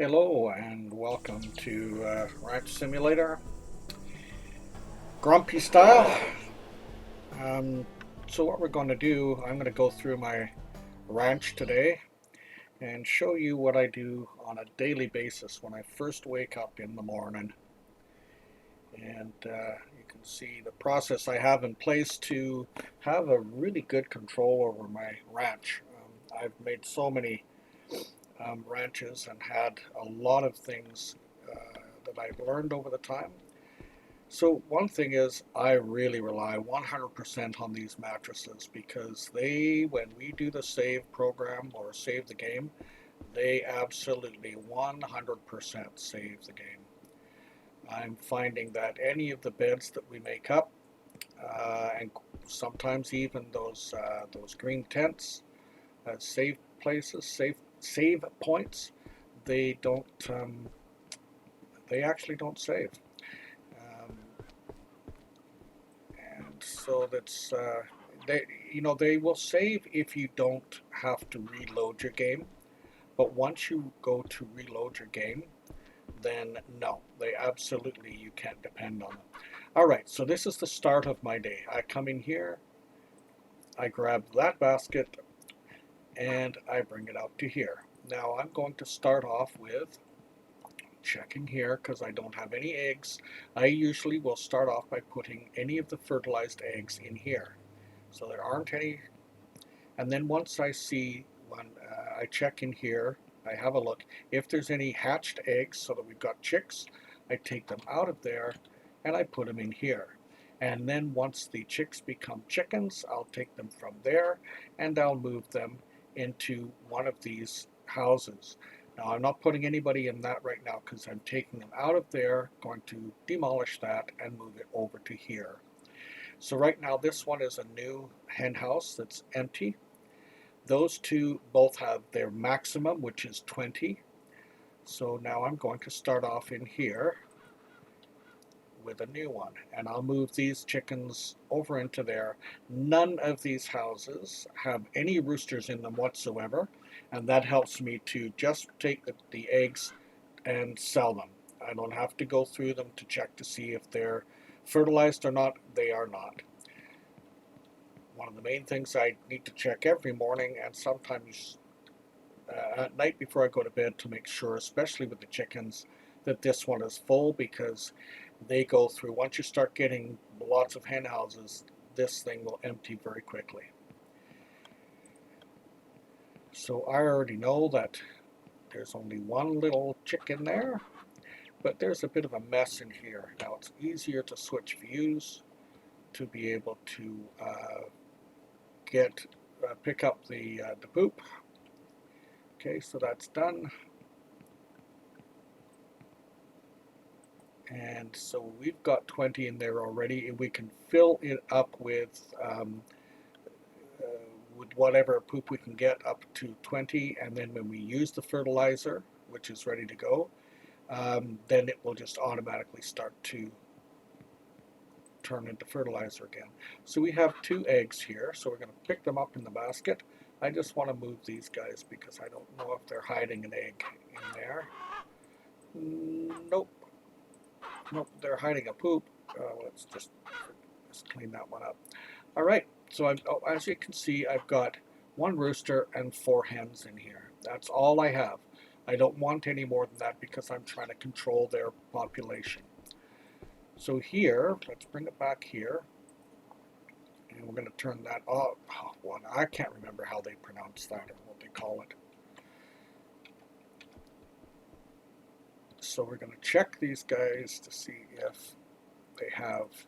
Hello and welcome to Ranch Simulator, Grumpy style. Um, so what we're going to do, I'm going to go through my ranch today and show you what I do on a daily basis when I first wake up in the morning. And you can see the process I have in place to have a really good control over my ranch. I've made so many ranches and had a lot of things that I've learned over the time. So one thing is I really rely 100% on these mattresses because when we do the save program or save the game, they absolutely 100% save the game. I'm finding that any of the beds that we make up, and sometimes even those green tents, save places, save points, they don't, they actually don't save. Um, and so they they will save if you don't have to reload your game, but once you go to reload your game, then no, they absolutely, you can't depend on them. All right, so this is the start of my day. I come in here, I grab that basket, and I bring it out to here. Now I'm going to start off with checking here because I don't have any eggs. I usually will start off by putting any of the fertilized eggs in here, so there aren't any. And then once I see, when I check in here, I have a look. If there's any hatched eggs, so that we've got chicks, I take them out of there and I put them in here. And then once the chicks become chickens, I'll take them from there and I'll move them into one of these houses. Now I'm not putting anybody in that right now because I'm taking them out of there, going to demolish that and move it over to here. So right now this one is a new hen house that's empty. Those two both have their maximum, which is 20. So now I'm going to start off in here with a new one, and I'll move these chickens over into there. None of these houses have any roosters in them whatsoever, and that helps me to just take the eggs and sell them. I don't have to go through them to check to see if they're fertilized or not. They are not. One of the main things I need to check every morning and sometimes at night before I go to bed to make sure, especially with the chickens, that this one is full because they go through, once you start getting lots of hen houses, this thing will empty very quickly. So I already know that there's only one little chicken there, but there's a bit of a mess in here. Now it's easier to switch views to be able to get pick up the poop. Okay, so that's done. And so we've got 20 in there already, and we can fill it up uh, with whatever poop we can get up to 20. And then when we use the fertilizer, which is ready to go, then it will just automatically start to turn into fertilizer again. So we have 2 eggs here, so we're going to pick them up in the basket. I just want to move these guys because I don't know if they're hiding an egg in there. Nope. Nope, they're hiding a poop. Let's just clean that one up. All right, so as you can see, I've got 1 rooster and 4 hens in here. That's all I have. I don't want any more than that because I'm trying to control their population. So here, let's bring it back here, and we're going to turn that off. Oh, one, I can't remember how they pronounce that or what they call it. So we're going to check these guys to see if they have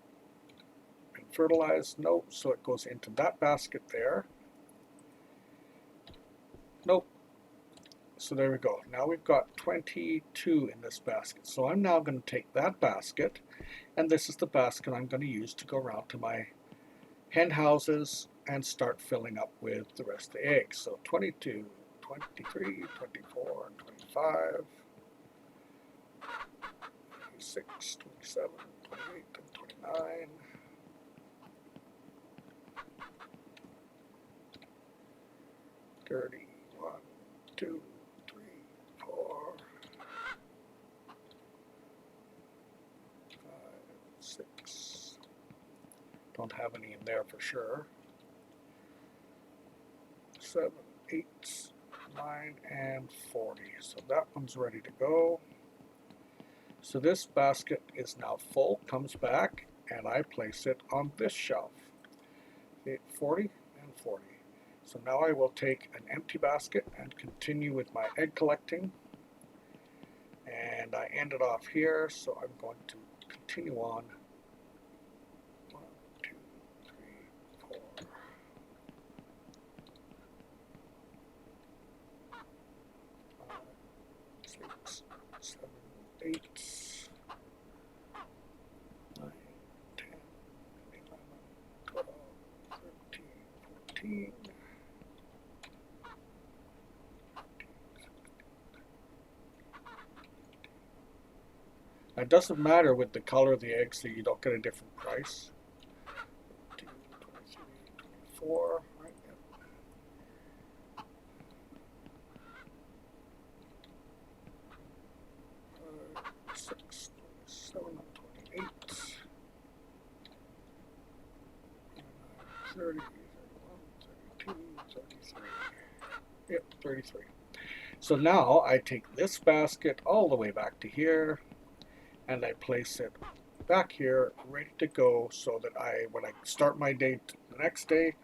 been fertilized. Nope, so it goes into that basket there. Nope. So there we go. Now we've got 22 in this basket. So I'm now going to take that basket, and this is the basket I'm going to use to go around to my hen houses and start filling up with the rest of the eggs. So 22, 23, 24, 25, 26, 27, 28, and 29. 30, 1, 2, 3, 4. Don't have any in there for sure. 7, 8, 9, and 40. So that one's ready to go. So this basket is now full, comes back, and I place it on this shelf. 40 and 40. So now I will take an empty basket and continue with my egg collecting. And I ended off here, so I'm going to continue on. 1, 2, 3, 4. 5, 6, 7, 8, 9, 10, 11, 12, 13, 14. It doesn't matter with the color of the eggs that you don't get a different price. 22, 23, 24, right? Yep. 5, 6, 27, 28, 30, 31, 32, 33. Yep, 33. So now I take this basket all the way back to here, and I place it back here, ready to go, so that when I start my day the next day,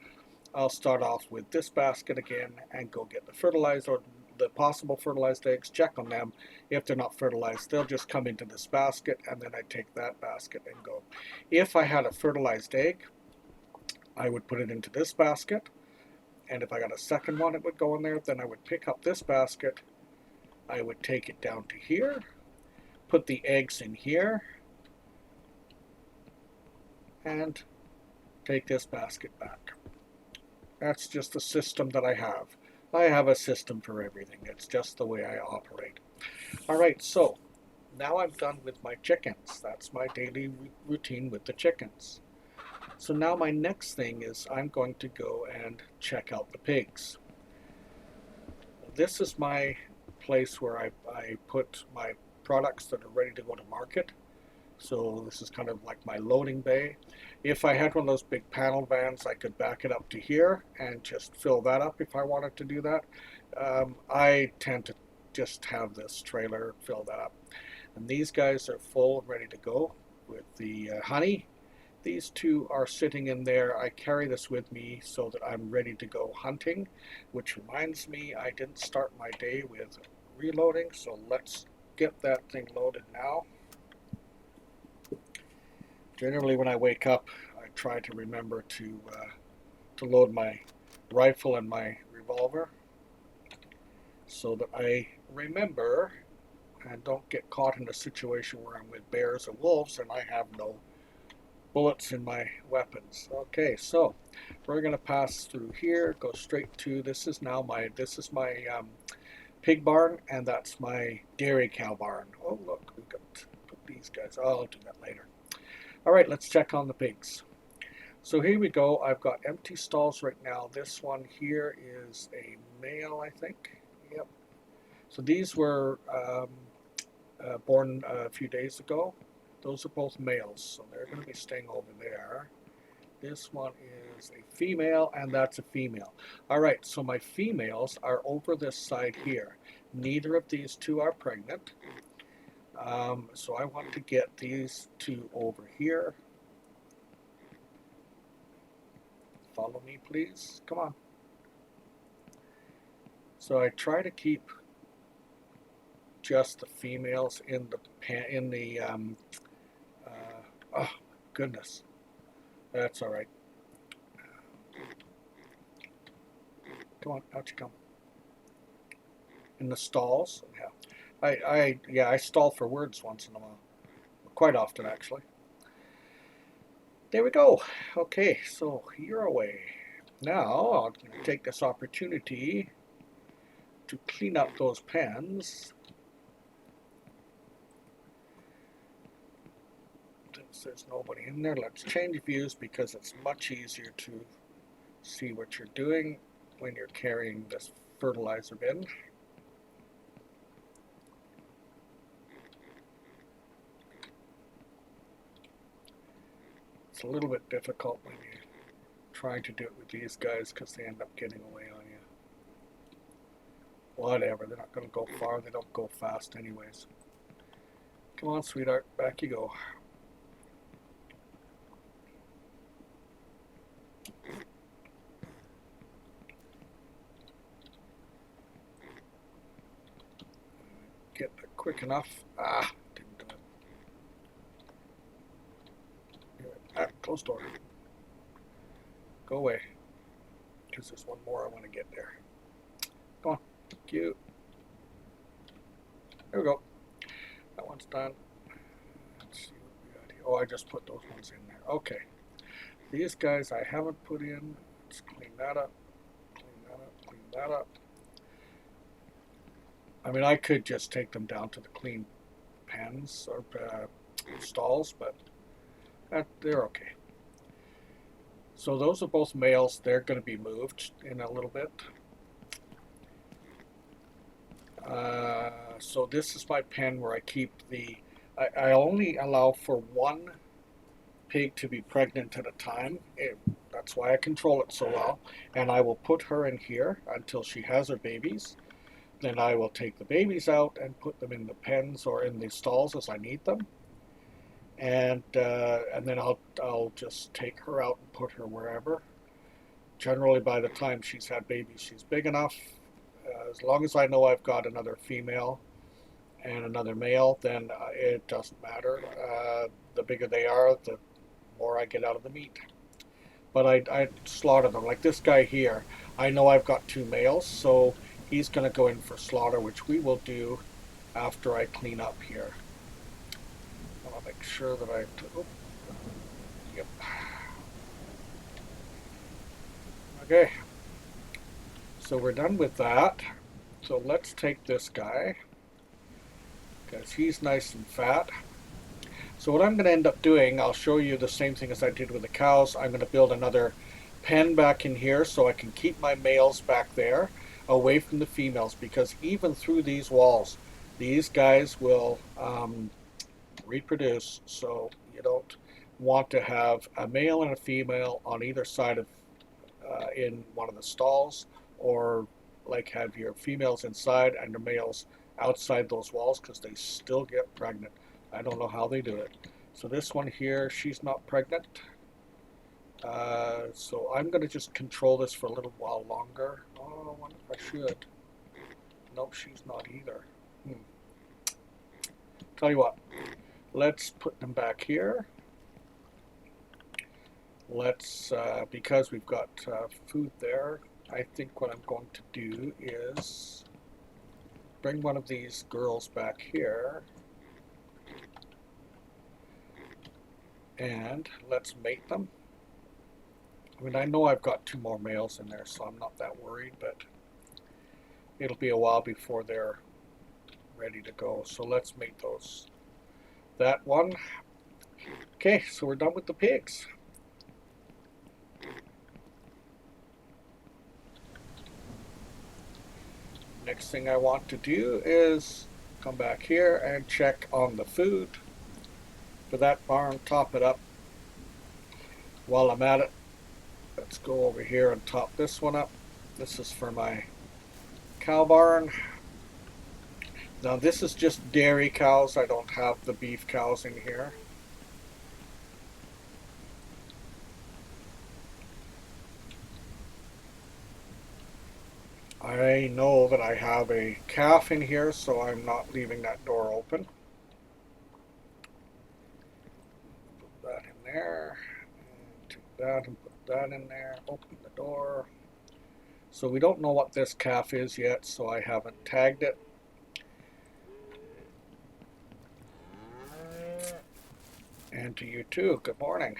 I'll start off with this basket again and go get the fertilized or the possible fertilized eggs, check on them. If they're not fertilized, they'll just come into this basket, and then I take that basket and go. If I had a fertilized egg, I would put it into this basket, and if I got a second one, it would go in there. Then I would pick up this basket, I would take it down to here, put the eggs in here, and take this basket back. That's just the system that I have. I have a system for everything. It's just the way I operate. All right, so now I'm done with my chickens. That's my daily routine with the chickens. So now my next thing is I'm going to go and check out the pigs. This is my place where I put my products that are ready to go to market. So this is kind of like my loading bay. If I had one of those big panel vans, I could back it up to here and just fill that up if I wanted to do that. I tend to just have this trailer fill that up. And these guys are full and ready to go with the honey. These two are sitting in there. I carry this with me so that I'm ready to go hunting, which reminds me I didn't start my day with reloading, so let's get that thing loaded now. Generally, when I wake up, I try to remember to load my rifle and my revolver so that I remember and don't get caught in a situation where I'm with bears or wolves and I have no bullets in my weapons. Okay, so we're going to pass through here, go straight to, this is my pig barn, and that's my dairy cow barn. Oh look, we got to put these guys. Oh, I'll do that later. All right, let's check on the pigs. So here we go. I've got empty stalls right now. This one here is a male, I think. Yep. So these were born a few days ago. Those are both males, so they're going to be staying over there. This one is a female, and that's a female. All right, so my females are over this side here. Neither of these two are pregnant. So I want to get these two over here. Follow me, please. Come on. So I try to keep just the females in the oh goodness, that's all right. Come on, out you come. In the stalls, yeah. I stall for words once in a while, quite often actually. There we go. Okay, so you're away. Now I'll take this opportunity to clean up those pens. Since there's nobody in there, let's change views because it's much easier to see what you're doing when you're carrying this fertilizer bin. It's a little bit difficult when you're trying to do it with these guys because they end up getting away on you. Whatever, they're not going to go far. They don't go fast anyways. Come on, sweetheart, back you go. Get there quick enough. Ah, didn't do it. Ah, close door. Go away. Because there's one more I want to get there. Come on. Cute. There we go. That one's done. Let's see what we got here. Oh, I just put those ones in there. Okay. These guys I haven't put in. Let's clean that up. Clean that up. Clean that up. I mean, I could just take them down to the clean pens or stalls, but they're okay. So those are both males. They're going to be moved in a little bit. So this is my pen where I keep the, I only allow for one pig to be pregnant at a time. That's why I control it so well. And I will put her in here until she has her babies. Then I will take the babies out and put them in the pens or in the stalls as I need them. And then I'll just take her out and put her wherever. Generally, by the time she's had babies, she's big enough. As long as I know I've got another female and another male, then it doesn't matter. The bigger they are, the more I get out of the meat. But I slaughter them. Like this guy here, I know I've got two males, so he's going to go in for slaughter, which we will do after I clean up here. I want to make sure that yep. Okay. So we're done with that. So let's take this guy, because he's nice and fat. So what I'm going to end up doing, I'll show you the same thing as I did with the cows. I'm going to build another pen back in here so I can keep my males back there away from the females, because even through these walls, these guys will reproduce. So you don't want to have a male and a female on either side of in one of the stalls, or like have your females inside and your males outside those walls, because they still get pregnant. I don't know how they do it. So this one here, she's not pregnant. So I'm going to just control this for a little while longer. Oh, I wonder if I should. Nope, she's not either. Tell you what, let's put them back here. Let's, because we've got food there, I think what I'm going to do is bring one of these girls back here. And let's mate them. I mean, I know I've got two more males in there, so I'm not that worried, but it'll be a while before they're ready to go. So let's mate those. That one. Okay, so we're done with the pigs. Next thing I want to do is come back here and check on the food for that barn, top it up. While I'm at it, let's go over here and top this one up. This is for my cow barn. Now this is just dairy cows. I don't have the beef cows in here. I know that I have a calf in here, so I'm not leaving that door open. Put that in there, and take that and put that in there, open the door. So we don't know what this calf is yet, so I haven't tagged it. And to you too, good morning.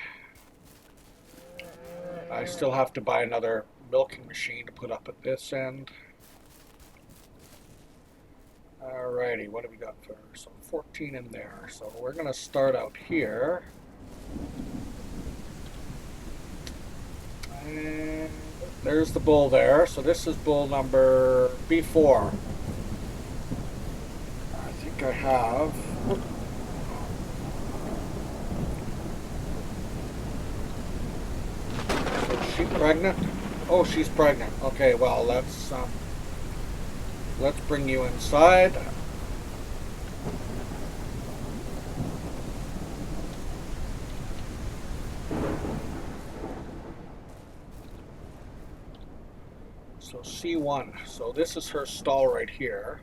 I still have to buy another milking machine to put up at this end. Alrighty, what do we got for her? So 14 in there. So we're going to start out here. And there's the bull there. So this is bull number B4. I think I have. she pregnant? Oh, she's pregnant. Okay, well, let's bring you inside. So C1. So this is her stall right here.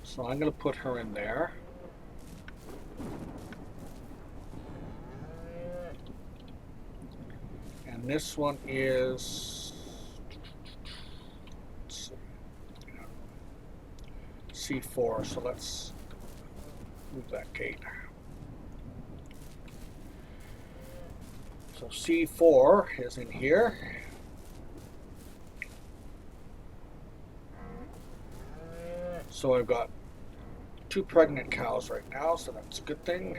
So I'm going to put her in there. And this one is, let's see, C4. So let's move that gate. So C4 is in here. So I've got 2 pregnant cows right now, so that's a good thing.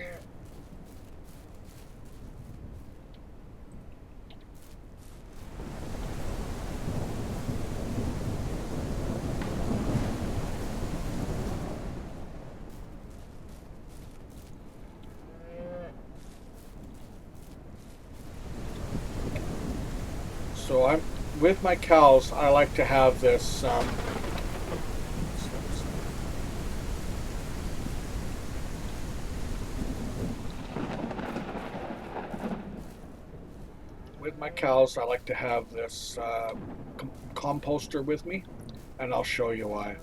So I'm with my cows. I like to have this. With my cows, I like to have this composter with me, and I'll show you why.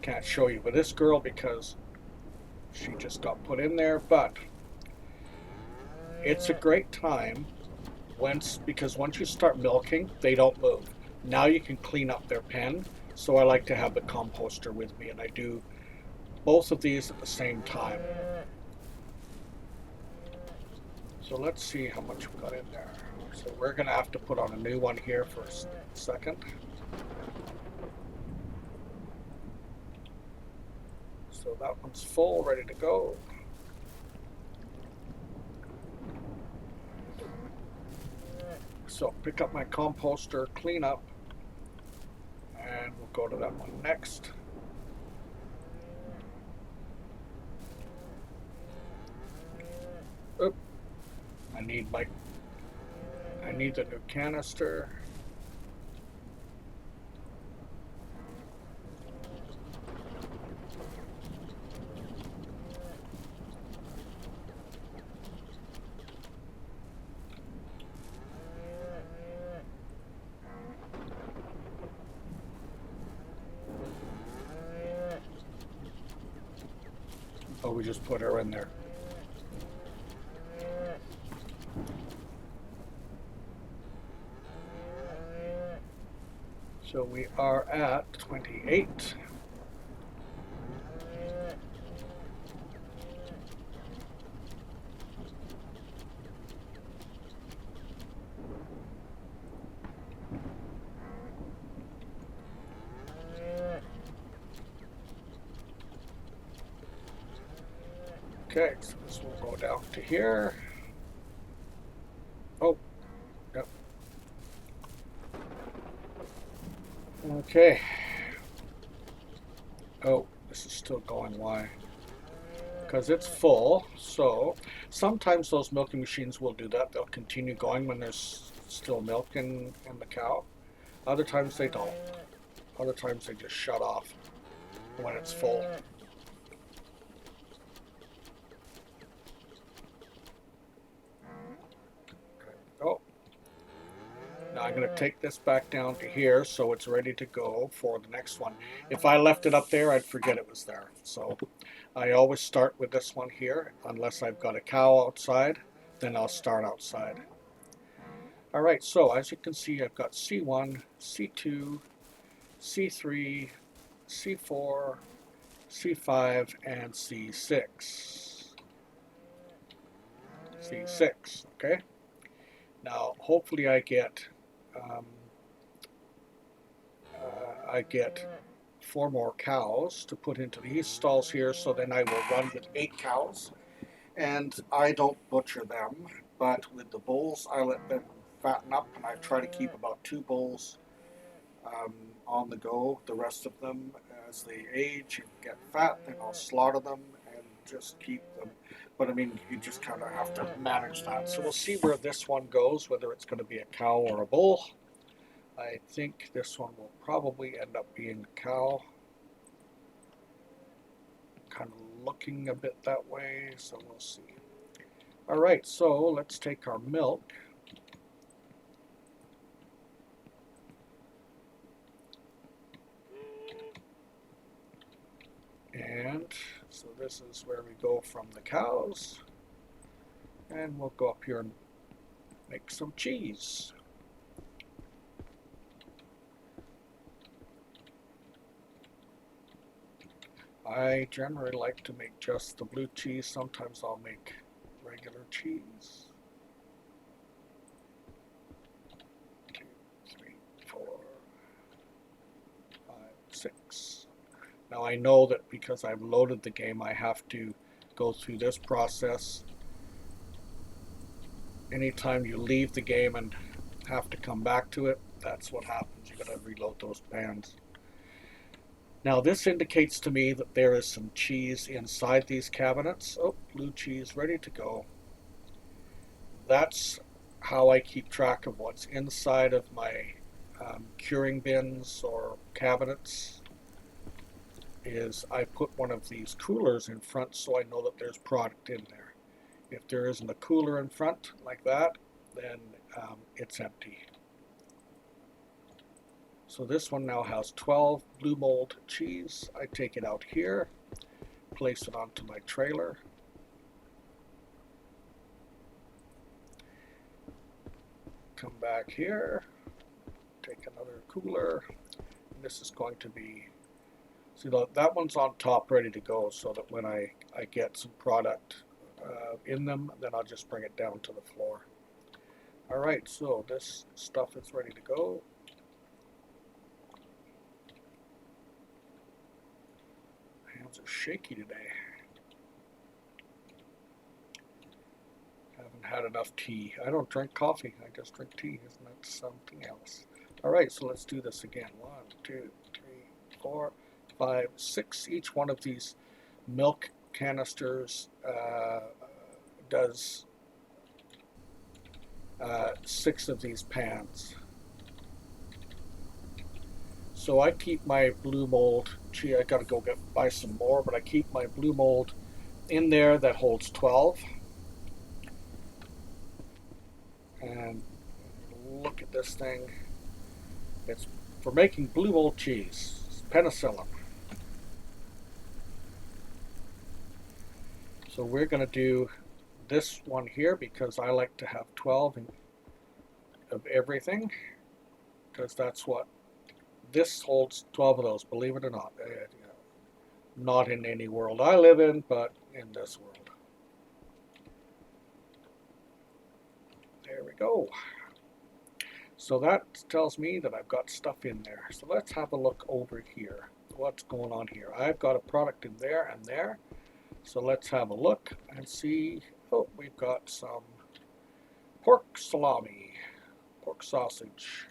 Can't show you with this girl because she just got put in there, but it's a great time because once you start milking, they don't move. Now you can clean up their pen, so I like to have the composter with me, and I do both of these at the same time. So let's see how much we got in there. So we're gonna have to put on a new one here for a second. So that one's full, ready to go. So pick up my composter, clean up, and we'll go to that one next. Oop, I need the new canister. Oh, we just put her in there. So we are at 28. Okay, so this will go down to here. Oh, yep. Okay. Oh, this is still going. Why? Because it's full. So sometimes those milking machines will do that. They'll continue going when there's still milk in the cow. Other times they don't. Other times they just shut off when it's full. Oh, now I'm going to take this back down to here so it's ready to go for the next one. If I left it up there, I'd forget it was there. So I always start with this one here, unless I've got a cow outside, then I'll start outside. All right, so as you can see, I've got C1, C2, C3, C4, C5, and C6. C6, okay? Now, hopefully um, I get 4 more cows to put into these stalls here, so then I will run with 8 cows. And I don't butcher them, but with the bulls, I let them fatten up, and I try to keep about 2 bulls on the go. The rest of them, as they age and get fat, then I'll slaughter them and just keep them. But I mean, you just kind of have to manage that. So we'll see where this one goes, whether it's going to be a cow or a bull. I think this one will probably end up being a cow. Kind of looking a bit that way, so we'll see. All right, so let's take our milk. And so this is where we go from the cows. And we'll go up here and make some cheese. I generally like to make just the blue cheese. Sometimes I'll make regular cheese. 2, 3, 4, 5, 6. Now I know that because I've loaded the game, I have to go through this process. Anytime you leave the game and have to come back to it, that's what happens. You gotta reload those pans. Now this indicates to me that there is some cheese inside these cabinets. Oh, blue cheese ready to go. That's how I keep track of what's inside of my curing bins or cabinets. Is I put one of these coolers in front so I know that there's product in there. If there isn't a cooler in front like that, then it's empty. So this one now has 12 blue mold cheese. I take it out here, place it onto my trailer. Come back here, take another cooler. And this is going to be, see that one's on top ready to go, so that when I get some product in them, then I'll just bring it down to the floor. All right, so this stuff is ready to go. Hands are shaky today. Haven't had enough tea. I don't drink coffee, I just drink tea. Isn't that something else? All right, so let's do this again. 1, 2, 3, 4, 5, 6. Each one of these milk canisters does 6 of these pans. So I keep my blue mold, gee, I gotta go buy some more, but I keep my blue mold in there that holds 12. And look at this thing. It's for making blue mold cheese. It's penicillin. So we're gonna do this one here because I like to have 12 of everything, because that's what this holds. 12 of those, believe it or not. Not in any world I live in, but in this world. There we go. So that tells me that I've got stuff in there. So let's have a look over here. What's going on here? I've got a product in there and there. So let's have a look and see. Oh, we've got some pork salami, pork sausage,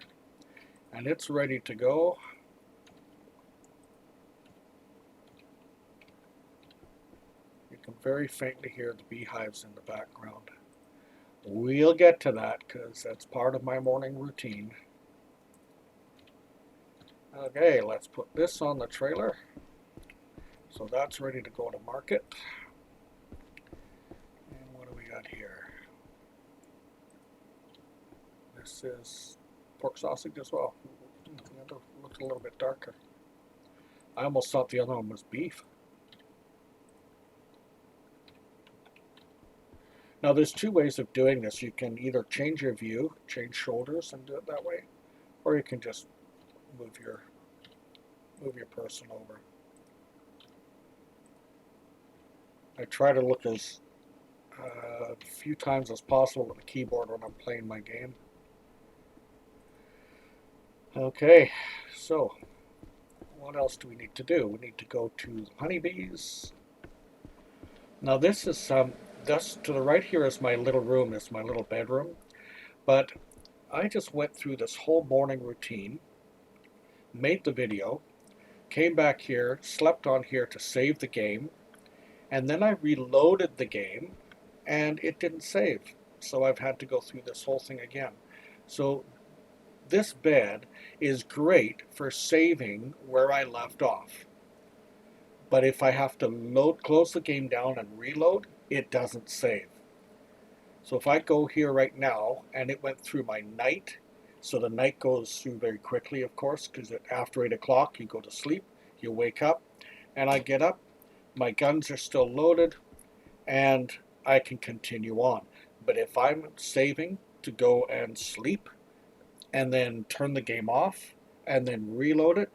and it's ready to go. You can very faintly hear the beehives in the background. We'll get to that because that's part of my morning routine. Okay, let's put this on the trailer. So that's ready to go to market. And what do we got here? This is pork sausage as well. The other looks a little bit darker. I almost thought the other one was beef. Now there's 2 ways of doing this. You can either change your view, change shoulders and do it that way, or you can just move your person over. I try to look as few times as possible at the keyboard when I'm playing my game. Okay, so what else do we need to do? We need to go to the honeybees. Now this is thus to the right here is my little room, is my little bedroom. But I just went through this whole morning routine, made the video, came back here, slept on here to save the game, And then I reloaded the game and it didn't save. So I've had to go through this whole thing again. So this bed is great for saving where I left off. But if I have to close the game down and reload, it doesn't save. So if I go here right now and it went through my night, so the night goes through very quickly, of course, because after 8 o'clock you go to sleep, you wake up, and I get up, my guns are still loaded, and I can continue on. But if I'm saving to go and sleep and then turn the game off and then reload it,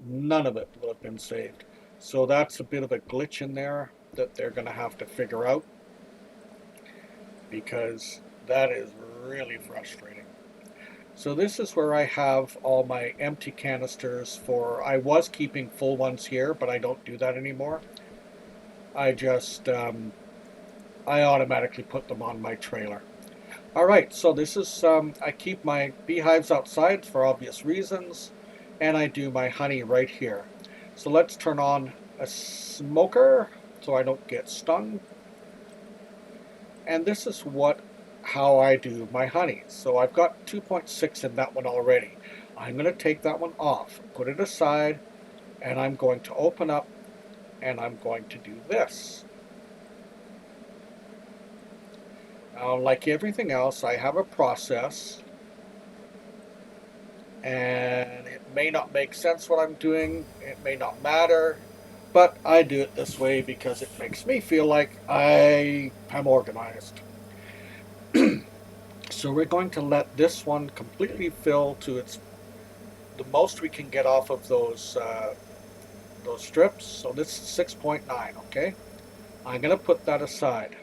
none of it will have been saved. So that's a bit of a glitch in there that they're going to have to figure out, because that is really frustrating. So this is where I have all my empty canisters for, I was keeping full ones here, but I don't do that anymore. I just, I automatically put them on my trailer. All right, so this is, I keep my beehives outside for obvious reasons, and I do my honey right here. So let's turn on a smoker so I don't get stung. And this is how I do my honey. So I've got 2.6 in that one already. I'm going to take that one off, put it aside, and I'm going to open up and I'm going to do this. Now, like everything else, I have a process, and it may not make sense what I'm doing, it may not matter, but I do it this way because it makes me feel like I am organized. So we're going to let this one completely fill to the most we can get off of those strips. So this is 6.9, okay? I'm going to put that aside.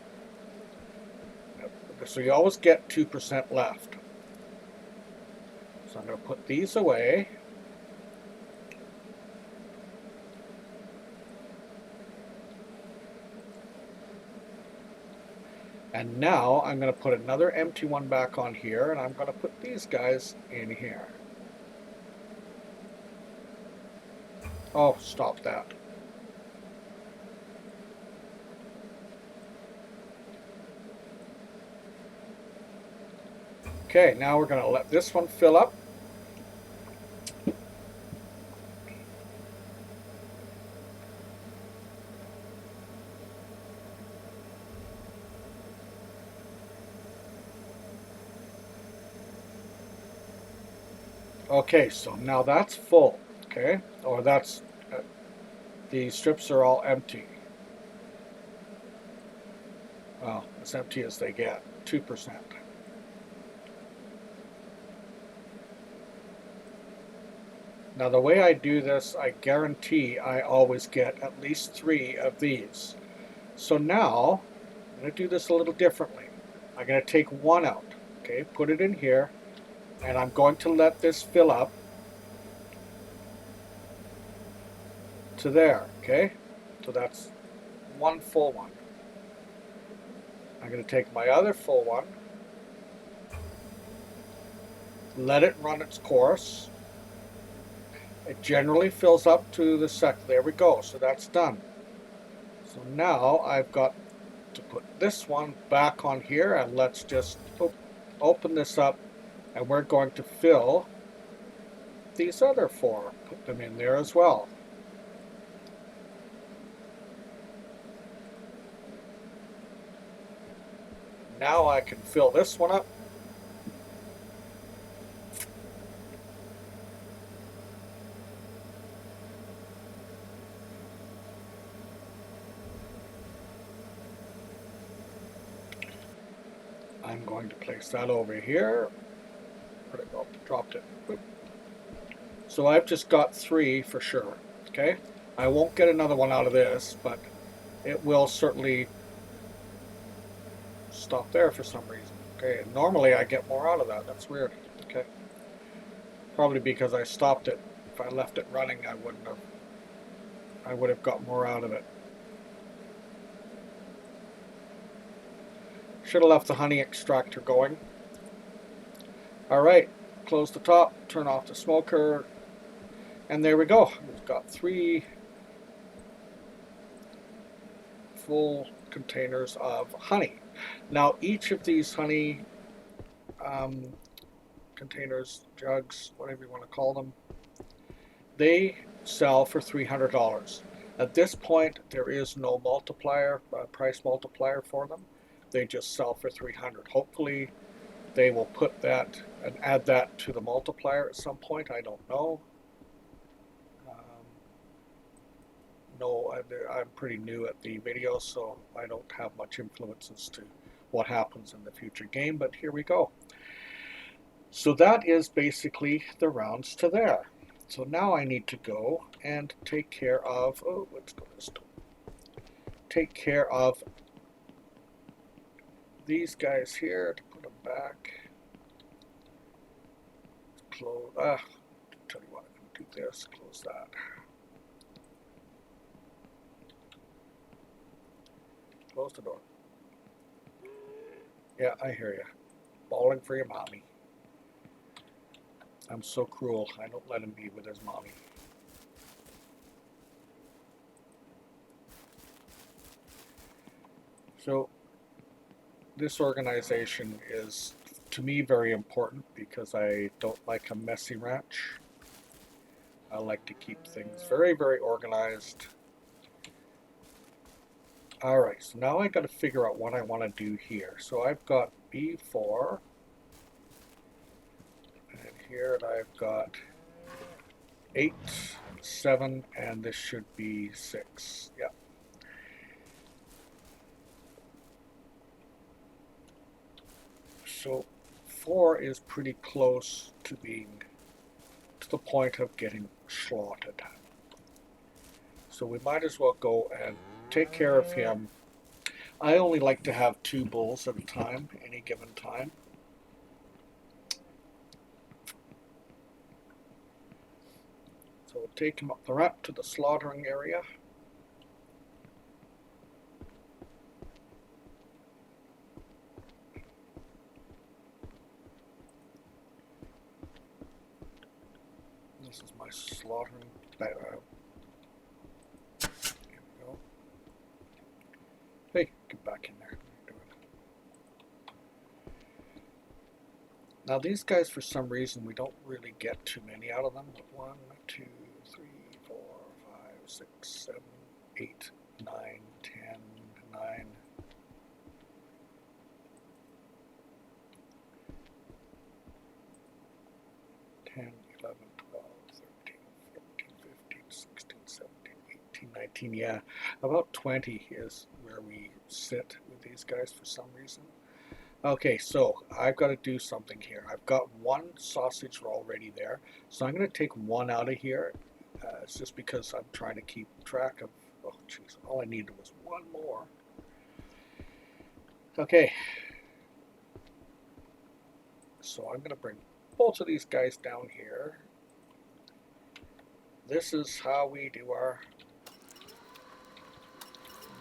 So you always get 2% left. So I'm going to put these away. And now I'm going to put another empty one back on here, and I'm going to put these guys in here. Oh, stop that. Okay, now we're going to let this one fill up. Okay, so now that's full, okay? Or that's, the strips are all empty. Well, as empty as they get, 2%. Now the way I do this, I guarantee I always get at least 3 of these. So now, I'm going to do this a little differently. I'm going to take one out, okay, put it in here, and I'm going to let this fill up to there, okay? So that's one full one. I'm going to take my other full one, let it run its course. It generally fills up to the there we go, so that's done. So now I've got to put this one back on here, and let's just open this up, and we're going to fill these other 4, put them in there as well. Now I can fill this one up. I'm going to place that over here. Where'd it go? Dropped it. Boop. So I've just got 3 for sure, okay? I won't get another one out of this, but it will certainly stop there for some reason. Okay, normally I get more out of that. That's weird. Okay. Probably because I stopped it. If I left it running, I would have got more out of it. Should have left the honey extractor going. Alright, close the top, turn off the smoker, and there we go. We've got 3 full containers of honey. Now, each of these honey um, containers, jugs, whatever you want to call them, they sell for $300. At this point, there is no multiplier, price multiplier for them. They just sell for 300. Hopefully, they will put that and add that to the multiplier at some point. I don't know. No, I'm pretty new at the video, so I don't have much influence as to what happens in the future game, but here we go. So that is basically the rounds to there. So now I need to go and take care of, oh, let's go this door. Take care of these guys here to put them back. Close, tell you what, I'm going to do this, close that. Close the door. Yeah, I hear you. Bawling for your mommy. I'm so cruel. I don't let him be with his mommy. So this organization is, to me, very important because I don't like a messy ranch. I like to keep things very, very organized. All right, so now I got to figure out what I want to do here. So I've got B4, and here I've got 8, 7, and this should be 6. Yeah. So 4 is pretty close to being to the point of getting slaughtered. So we might as well go and take care of him. I only like to have 2 bulls at a time, any given time. So we'll take him up the ramp to the slaughtering area. This is my slaughtering. Here we go. Hey, get back in there. Now these guys, for some reason, we don't really get too many out of them. 1, 2, 3, 4, 5, 6, 7, 8, 9, 10, 9. 10, 11, 12, 13, 14, 15, 16, 17, 18, 19. Yeah, about 20 is where we sit with these guys for some reason. Okay, so I've got to do something here. I've got 1 sausage roll already there, so I'm going to take 1 out of here. It's just because I'm trying to keep track of, oh jeez, all I needed was 1 more. Okay, so I'm going to bring both of these guys down here. This is how we do our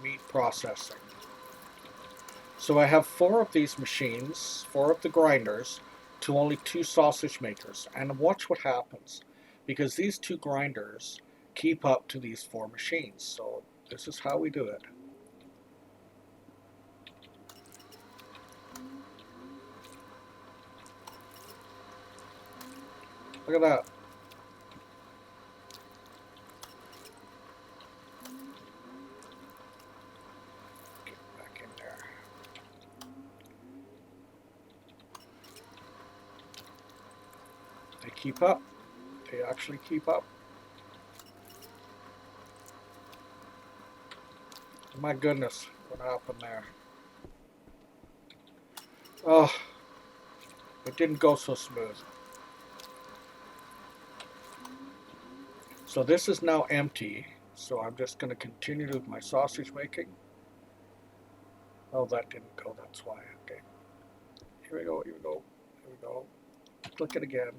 meat processing. So I have 4 of these machines, 4 of the grinders, to only 2 sausage makers. And watch what happens, because these 2 grinders keep up to these 4 machines. So this is how we do it. Look at that. Get back in there. They keep up. They actually keep up. My goodness, what happened there? Oh, it didn't go so smooth. So this is now empty. So I'm just going to continue with my sausage making. Oh, that didn't go, that's why. Okay. Here we go, here we go, here we go. Click it again.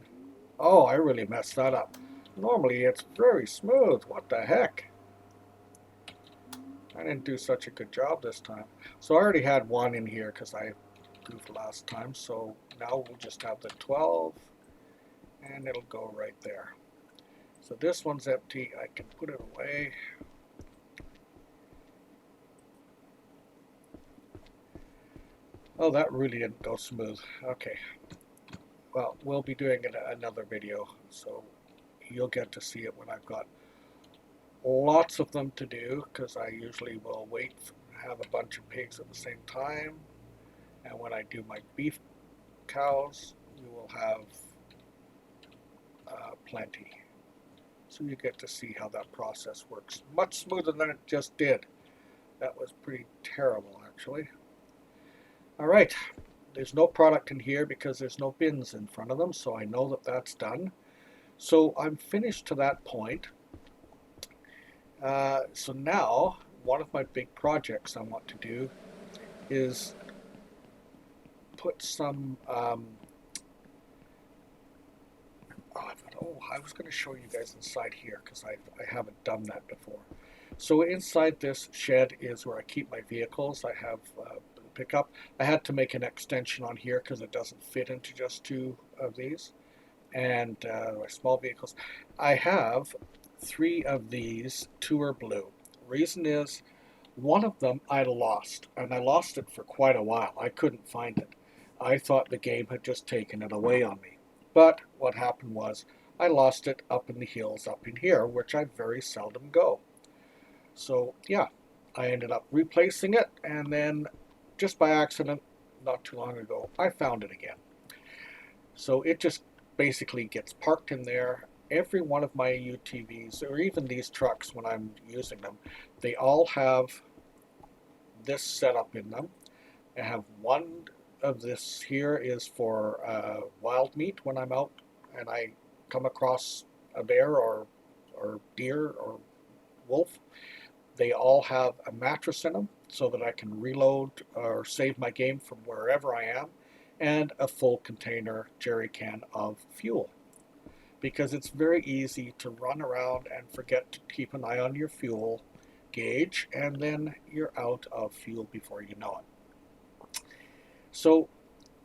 Oh, I really messed that up. Normally it's very smooth. What the heck? I didn't do such a good job this time. So I already had 1 in here because I goofed last time. So now we'll just have the 12 and it'll go right there. So this one's empty. I can put it away. Oh, that really didn't go smooth. Okay. Well, we'll be doing it another video, so you'll get to see it when I've got lots of them to do, because I usually will wait, have a bunch of pigs at the same time, and when I do my beef cows, we will have plenty. So you get to see how that process works. Much smoother than it just did. That was pretty terrible, actually. All right, there's no product in here because there's no bins in front of them, so I know that that's done. So I'm finished to that point. So now, one of my big projects I want to do is put some, I was going to show you guys inside here because I haven't done that before. So inside this shed is where I keep my vehicles. I have pickup. I had to make an extension on here because it doesn't fit into just two of these. And my small vehicles. I have three of these. Two are blue. Reason is, one of them I lost, and I lost it for quite a while. I couldn't find it. I thought the game had just taken it away on me. But what happened was I lost it up in the hills up in here, which I very seldom go. So yeah, I ended up replacing it, and then just by accident, not too long ago, I found it again. So it just basically gets parked in there. Every one of my UTVs, or even these trucks when I'm using them, they all have this setup in them. I have one of this here is for wild meat when I'm out and I come across a bear or deer or wolf. They all have a mattress in them so that I can reload or save my game from wherever I am, and a full container jerry can of fuel. Because it's very easy to run around and forget to keep an eye on your fuel gauge, and then you're out of fuel before you know it. So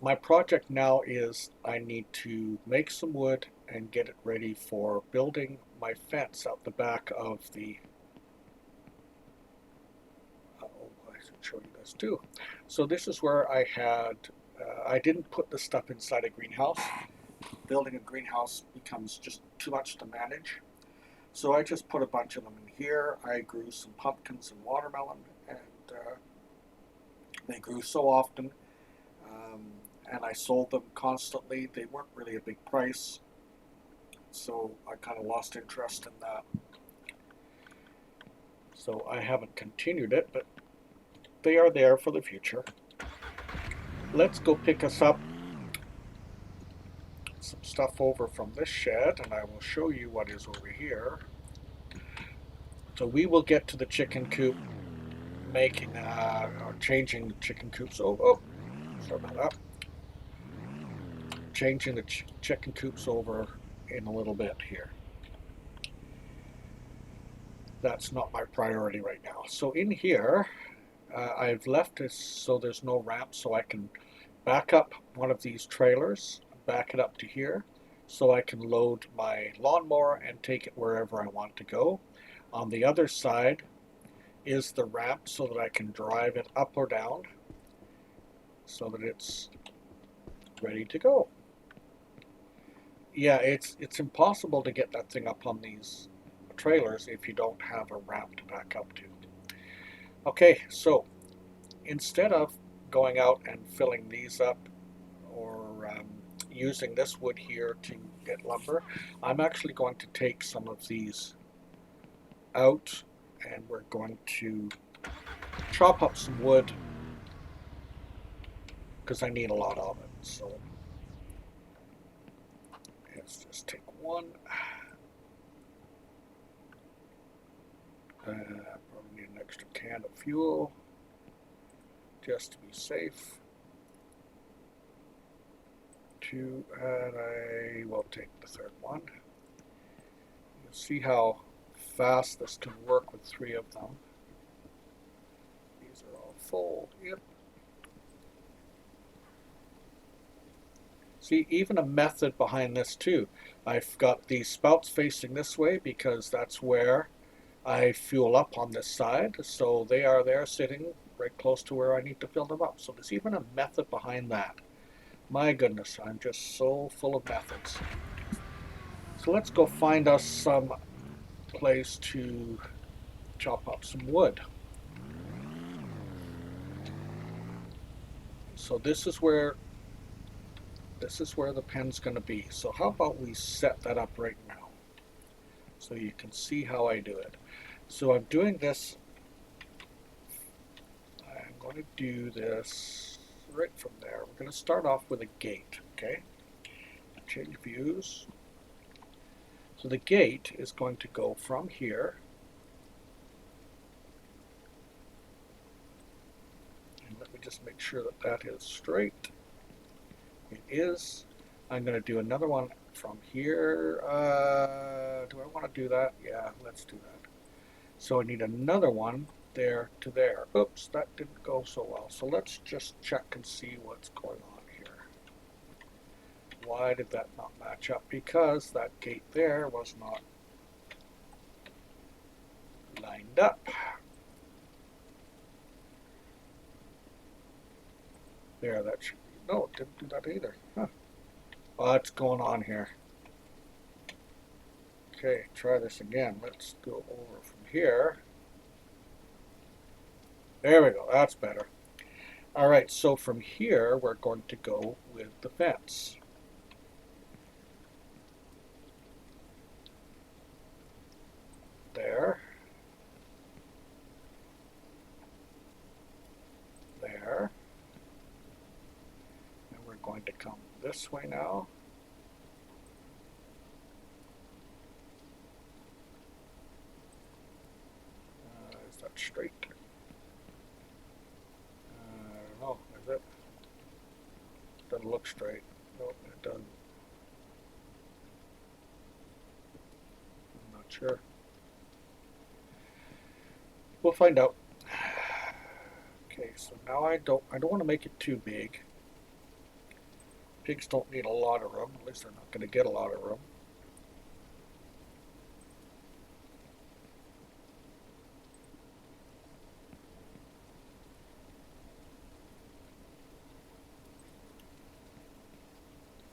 my project now is I need to make some wood and get it ready for building my fence out the back of the I should show you this too. So this is where I had, I didn't put the stuff inside a greenhouse. Building a greenhouse becomes just too much to manage. So I just put a bunch of them in here. I grew some pumpkins and watermelon, and they grew so often, um, and I sold them constantly. They weren't really a big price, so I kind of lost interest in that. So I haven't continued it, but they are there for the future. Let's go pick us up some stuff over from this shed, and I will show you what is over here. So we will get to the chicken coop making or changing the chicken coops. Sorry about that. Changing the chicken coops over in a little bit here. That's not my priority right now. So in here, I've left this so there's no ramp, so I can back up one of these trailers, back it up to here, so I can load my lawnmower and take it wherever I want to go. On the other side is the ramp so that I can drive it up or down so that it's ready to go. Yeah, it's impossible to get that thing up on these trailers if you don't have a ramp to back up to. Okay, so instead of going out and filling these up or using this wood here to get lumber, I'm actually going to take some of these out and we're going to chop up some wood because I need a lot of it. So let's just take one. Probably need an extra can of fuel just to be safe. Two, and I will take the third one. You'll see how fast this can work with three of them. These are all full. Yep. See, even a method behind this too. I've got these spouts facing this way because that's where I fuel up on this side. So they are there sitting right close to where I need to fill them up. So there's even a method behind that. My goodness, I'm just so full of methods. So let's go find us some place to chop up some wood. So this is where the pen's going to be. So how about we set that up right now so you can see how I do it. So I'm doing this, I'm going to do this right from there. We're going to start off with a gate, okay? Change views. So the gate is going to go from here, and let me just make sure that that is straight. It is. I'm going to do another one from here. Do I want to do that? Yeah, let's do that. So I need another one there to there. Oops, that didn't go so well. So let's just check and see what's going on here. Why did that not match up? Because that gate there was not lined up. There, that should be. No, it didn't do that either. Huh. What's going on here? Okay, try this again. Let's go over from here. There we go, that's better. All right, so from here, we're going to go with the fence. There. There. And we're going to come this way now. Is that straight? I don't know, is it? Doesn't look straight. Nope, it doesn't. I'm not sure. We'll find out. Okay, so now I don't want to make it too big. Pigs don't need a lot of room. At least they're not going to get a lot of room.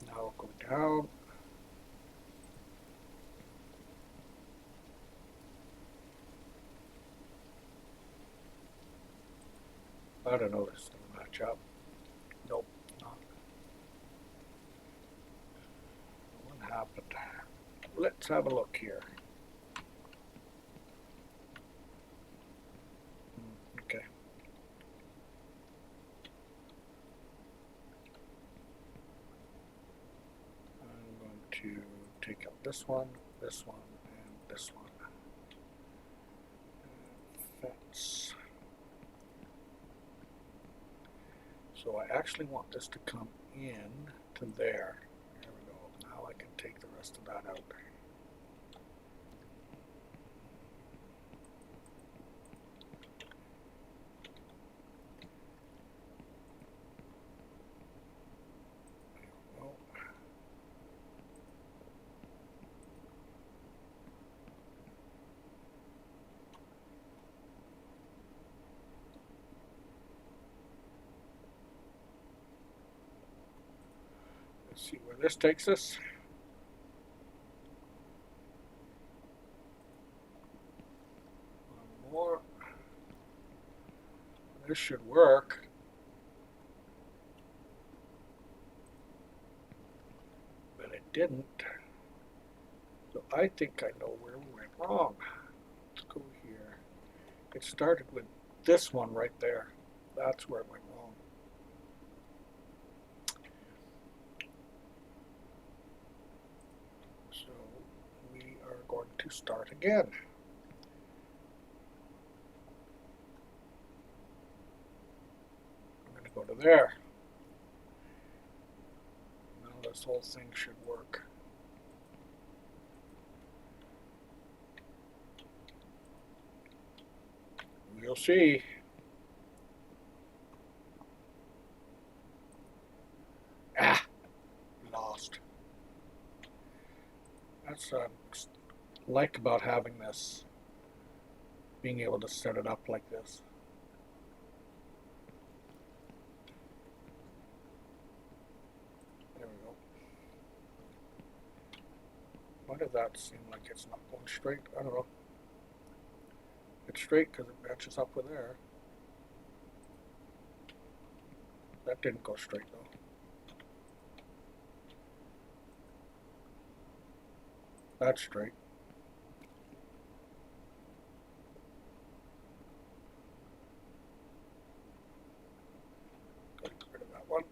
Now I'll go down. I don't know if it's going to match up. Nope, not. What happened? Let's have a look here. Okay. I'm going to take out this one, and this one. Fence. So I actually want this to come in to there. There we go. Now I can take the rest of that out. Let's see where this takes us. One more. This should work. But it didn't. So I think I know where we went wrong. Let's go here. It started with this one right there. That's where it went wrong. So we are going to start again. I'm going to go to there. Now this whole thing should work. We'll see. Ah, lost. That's like about having this, being able to set it up like this. Why does that seem like it's not going straight? I don't know. It's straight because it matches up with there. That didn't go straight though. That's straight. Got to get rid of that one.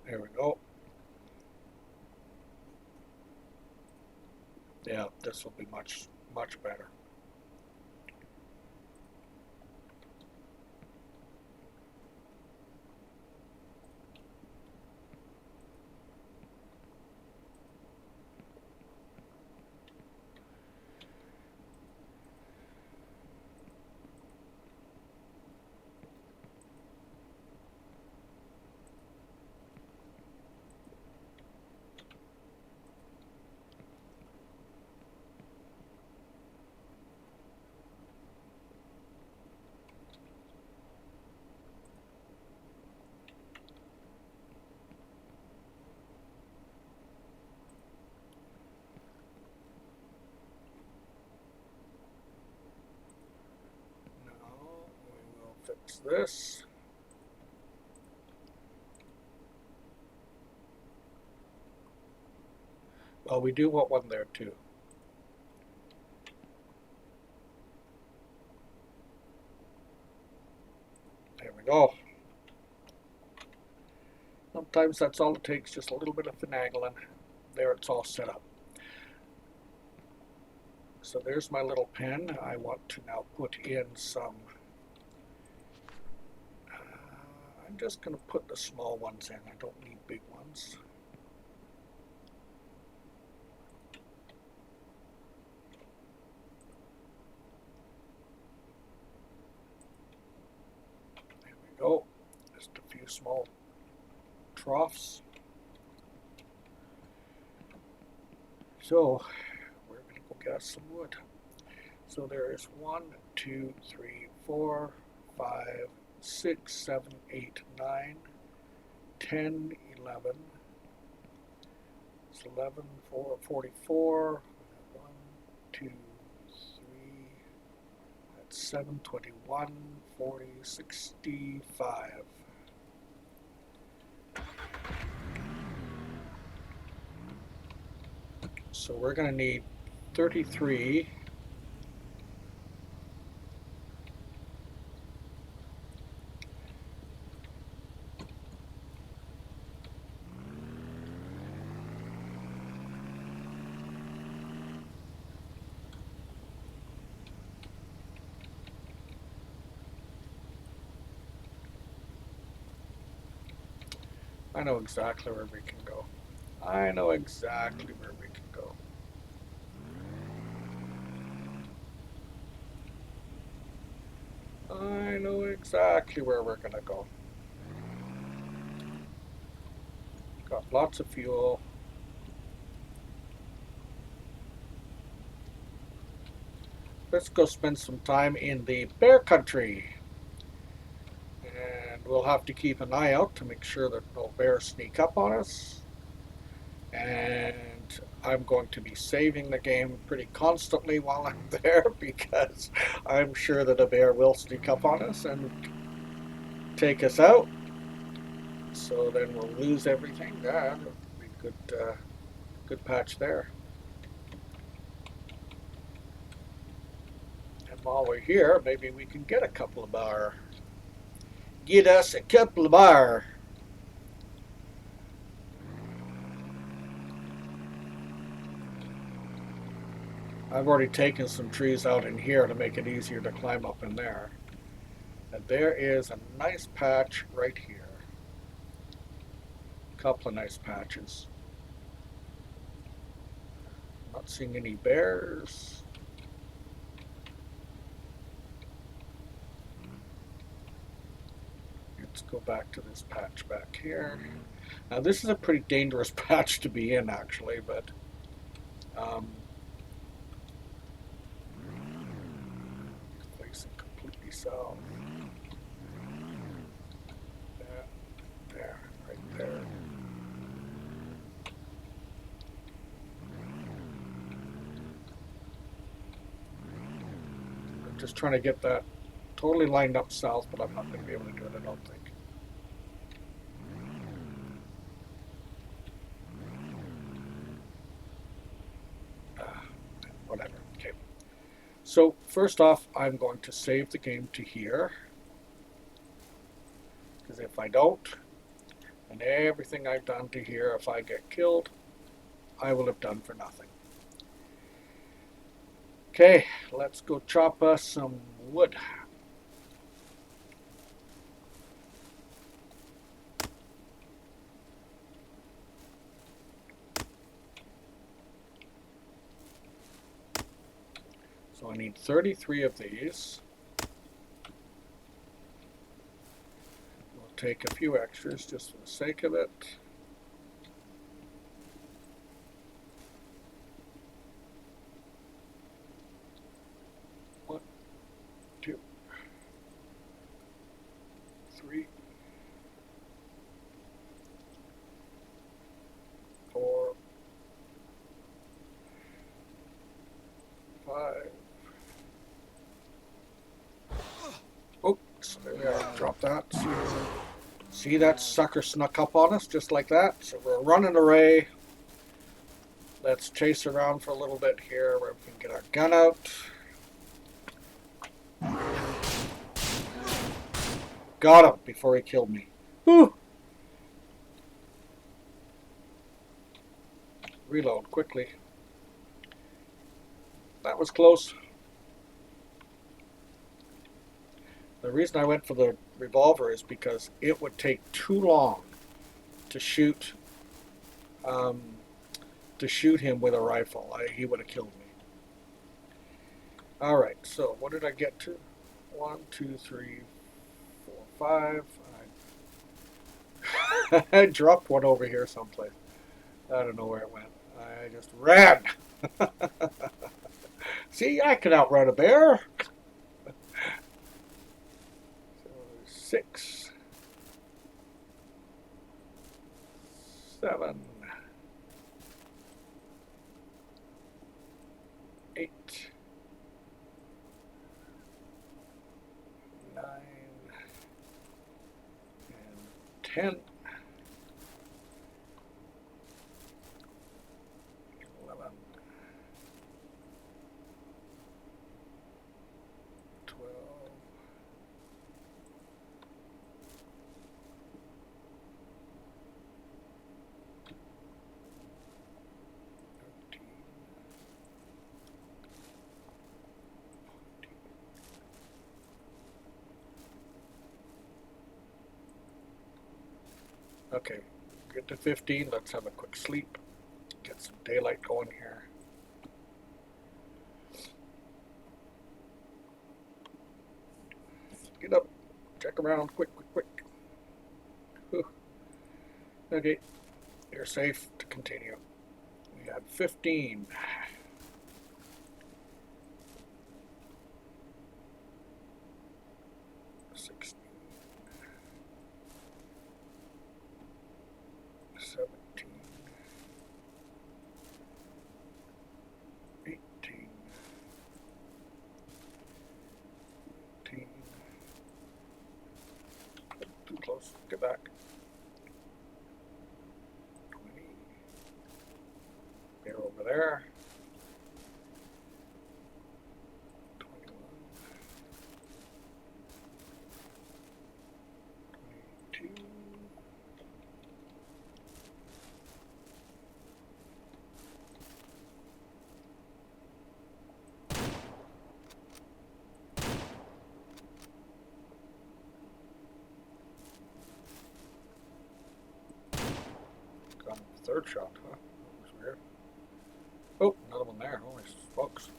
There we go. Yeah, this will be much better. Now we will fix this. Well, we do want one there too. There we go. Sometimes that's all it takes, just a little bit of finagling. There, it's all set up. So there's my little pen. I want to now put in some, I'm just going to put the small ones in. I don't need big ones. There we go. Just a few small troughs. So we're going to go get some wood. So there is 1, 2, 3, 4, 5, 6, 7, 8, 9, 10, 11. It's 11, 4, 44. 1, 2, 3. That's 7, 21, 40, 65. So we're going to need 33. I know exactly where we can go. I know exactly where we can go. I know exactly where we're going to go. Got lots of fuel. Let's go spend some time in the bear country. And we'll have to keep an eye out to make sure that no bears sneak up on us. And I'm going to be saving the game pretty constantly while I'm there because I'm sure that a bear will sneak up on us and take us out. So then we'll lose everything. Yeah, that'll be a good patch there. And while we're here, maybe we can get a couple of bar. Get us a couple of bar. I've already taken some trees out in here to make it easier to climb up in there. And there is a nice patch right here. A couple of nice patches. Not seeing any bears. Let's go back to this patch back here. Now this is a pretty dangerous patch to be in actually, but facing completely south. Just trying to get that totally lined up south, but I'm not going to be able to do it, I don't think. Whatever. Okay. So first off, I'm going to save the game to here. Because if I don't, and everything I've done to here, if I get killed, I will have done for nothing. Okay, let's go chop us some wood. So I need 33 of these. We'll take a few extras just for the sake of it. One, two, three, four, 5. Oops, there we are. Drop that. See that sucker snuck up on us just like that? So we're running array. Let's chase around for a little bit here where we can get our gun out. Got him before he killed me. Whew. Reload quickly. That was close. The reason I went for the revolver is because it would take too long to shoot him with a rifle. He would have killed me. All right, so what did I get to? 1, 2, 3, 4, 5. I dropped one over here someplace. I don't know where it went. I just ran. See, I can outrun a bear. So 6, 7, 8, 9, and 10. 11, 12, 13, 14. Okay, get to 15. Let's have a quick sleep. Get some daylight going here. Get up. Check around. Quick, quick, quick. Whew. Okay, you're safe to continue. We had 15. 16. 17. 18. 19. Too close. Get back. 20. They're over there. 21. 22. 3rd shot, huh? That was weird. Oh, another one there. Holy smokes.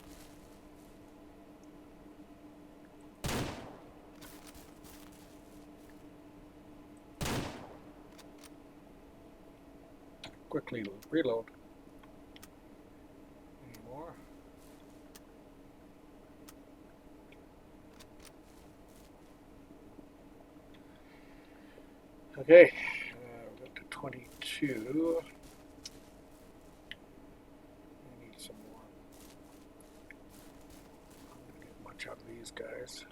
Quickly reload. Any more? Okay, we got to 22. I need some more. I'm going to get much much out of these guys.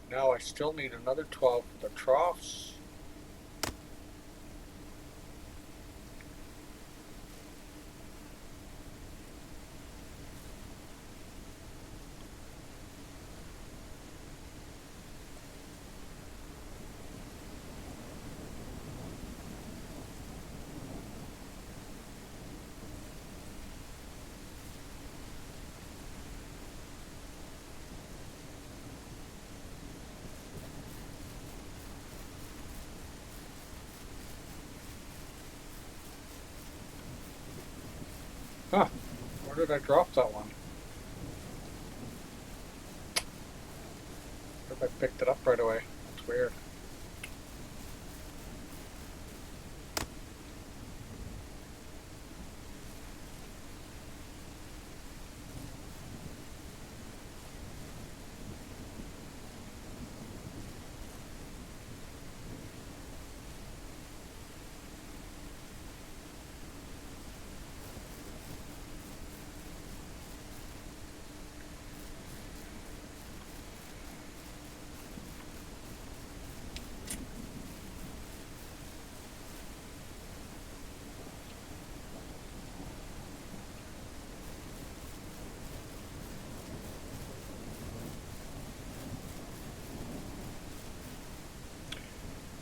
Now I still need another 12 for the troughs. Huh, where did I drop that one? If I picked it up right away. That's weird.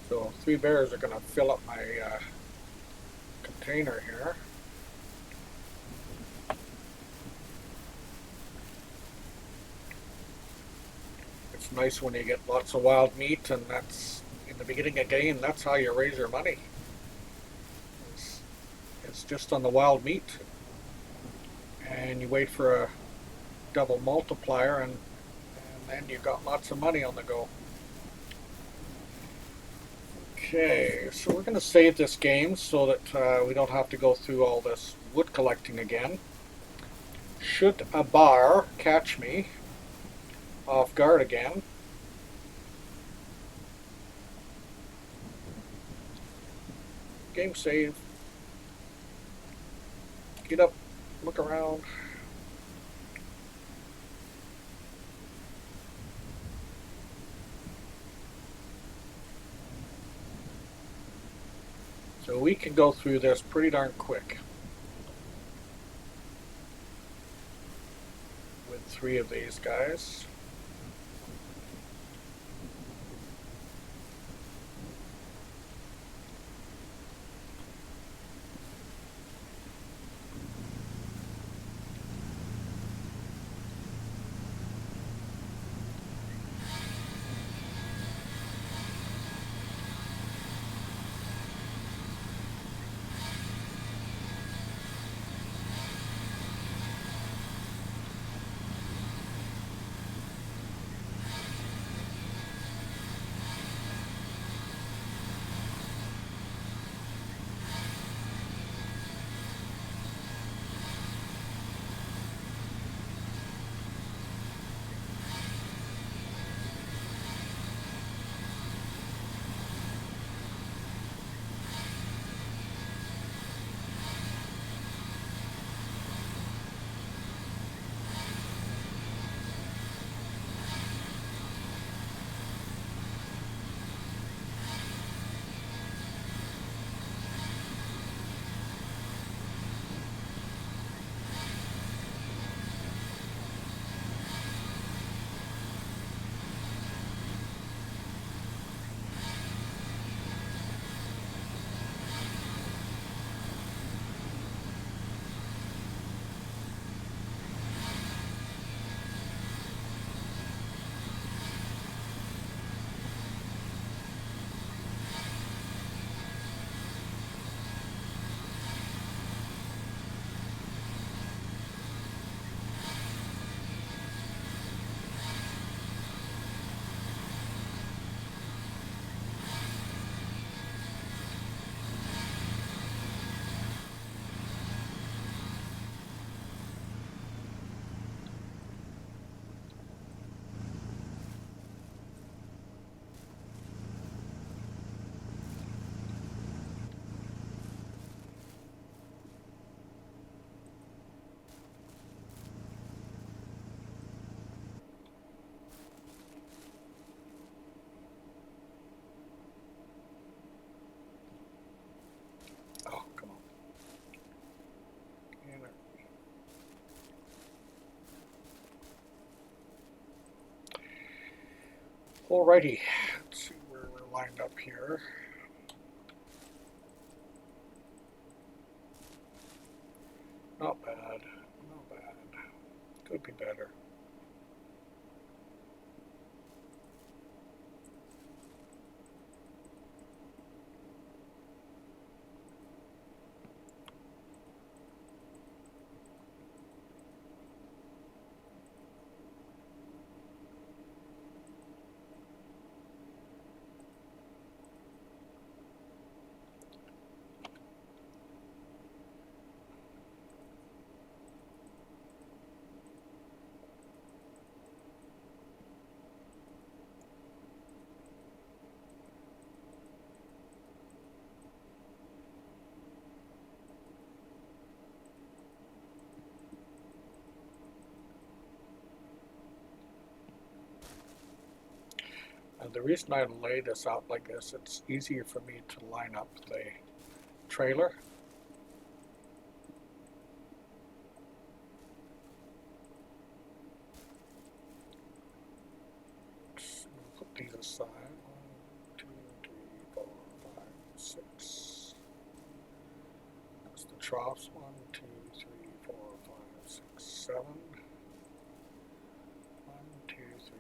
So 3 bears are going to fill up my container here. It's nice when you get lots of wild meat, and that's in the beginning of the game. That's how you raise your money. It's just on the wild meat, and you wait for a double multiplier, and then you got lots of money on the go. Okay, so we're going to save this game so that we don't have to go through all this wood collecting again. Should a bar catch me off guard again, game save. Get up, look around. So we can go through this pretty darn quick with 3 of these guys. Alrighty, let's see where we're lined up here. Not bad, not bad. Could be better. And the reason I lay this out like this, it's easier for me to line up the trailer. We'll put these aside. 1, 2, 3, 4, 5, 6. That's the troughs. 1, 2, 3, 4, 5, 6, 7. 1, 2, 3,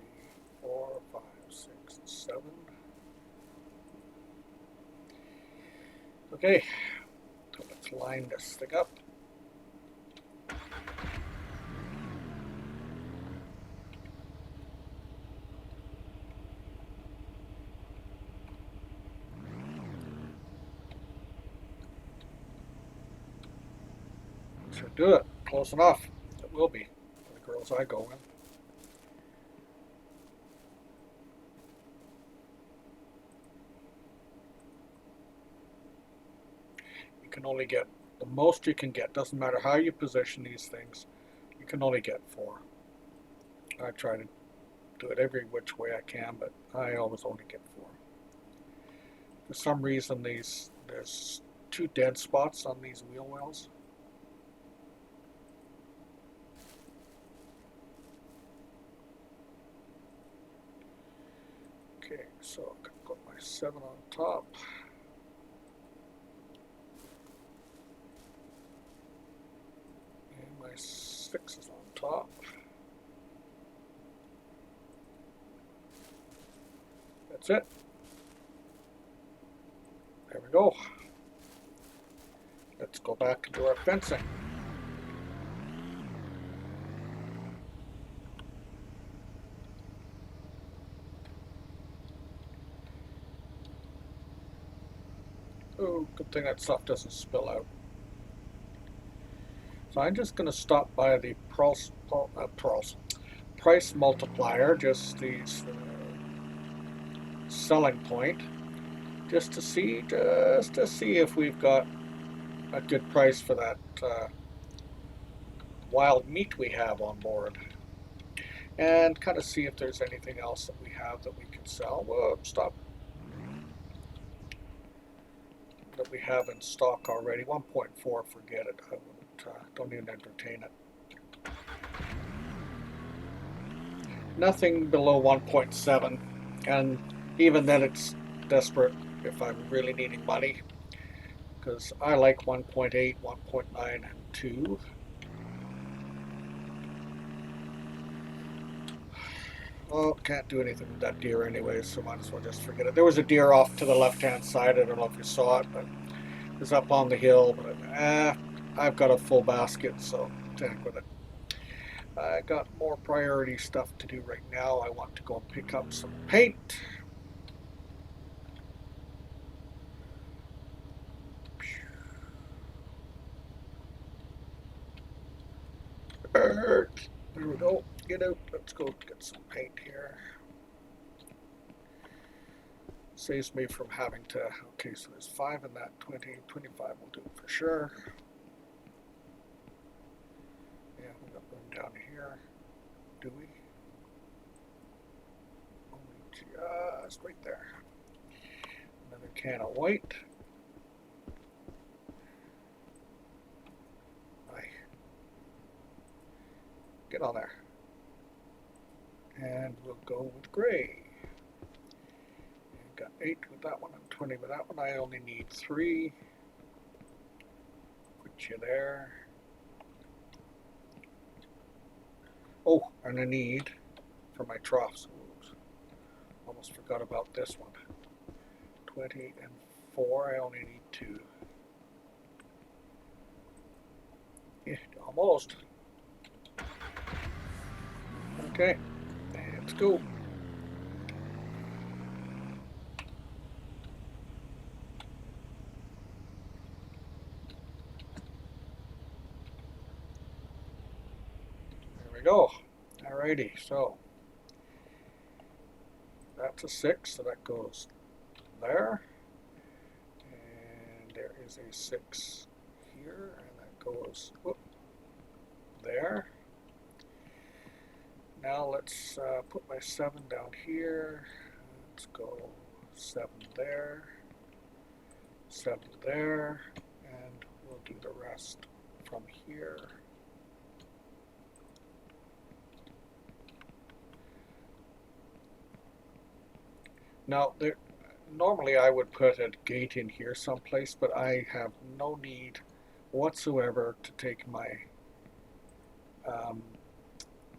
4, 5, 6, 7. Okay, so let's line this thing up. Should do it. Close enough. It will be for the girls I go in. You can only get the most you can get. Doesn't matter how you position these things. You can only get 4. I try to do it every which way I can, but I always only get 4. For some reason, there's 2 dead spots on these wheel wells. Okay, so I can put my 7 on top. And my 6 is on top. That's it. There we go. Let's go back and do our fencing. Oh, good thing that stuff doesn't spill out. So I'm just going to stop by the price multiplier, just the selling point, just to see if we've got a good price for that wild meat we have on board, and kind of see if there's anything else that we have that we can sell. Whoa, stop. That we have in stock already. 1.4, forget it. I wouldn't, don't even entertain it. Nothing below 1.7, and even then it's desperate if I'm really needing money, because I like 1.8, 1.9, and 2. Well, can't do anything with that deer anyway, so might as well just forget it. There was a deer off to the left-hand side. I don't know if you saw it, but it was up on the hill. But I've got a full basket, so to heck with it. I got more priority stuff to do right now. I want to go and pick up some paint. There we go. Get out. Let's go get some paint here. Saves me from having to. Okay, so there's 5 in that. 20, 25 will do it for sure. Yeah, we got room down here. Do we? Only just right there. Another can of white. Get on there. And we'll go with gray. 8 with that one and 20 with that one. I only need 3. Put you there. Oh, and I need for my troughs. Oops, almost forgot about this one. 20 and 4. I only need 2. Yeah, almost. Okay, let's go. There we go. Alrighty, so that's a 6, so that goes there. And there is a 6 here, and that goes there. Now let's put my 7 down here. Let's go 7 there, 7 there, and we'll do the rest from here. Now, normally I would put a gate in here someplace, but I have no need whatsoever to take my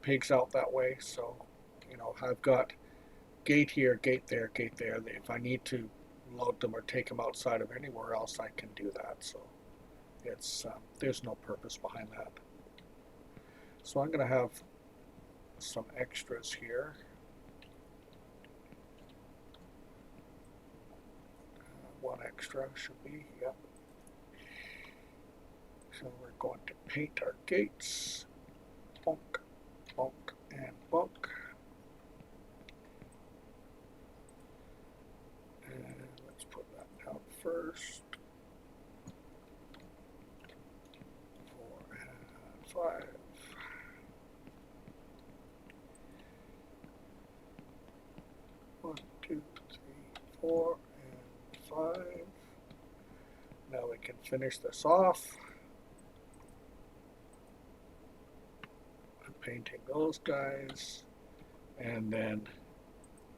pigs out that way. So, I've got gate here, gate there, gate there. If I need to load them or take them outside of anywhere else, I can do that. So it's there's no purpose behind that. So I'm going to have some extras here. One extra should be, yep. So we're going to paint our gates. Bonk, bonk, and bonk. And let's put that down first. 4 and 5. One, 2, 3, 4, and 5. Now we can finish this off. I'm painting those guys. And then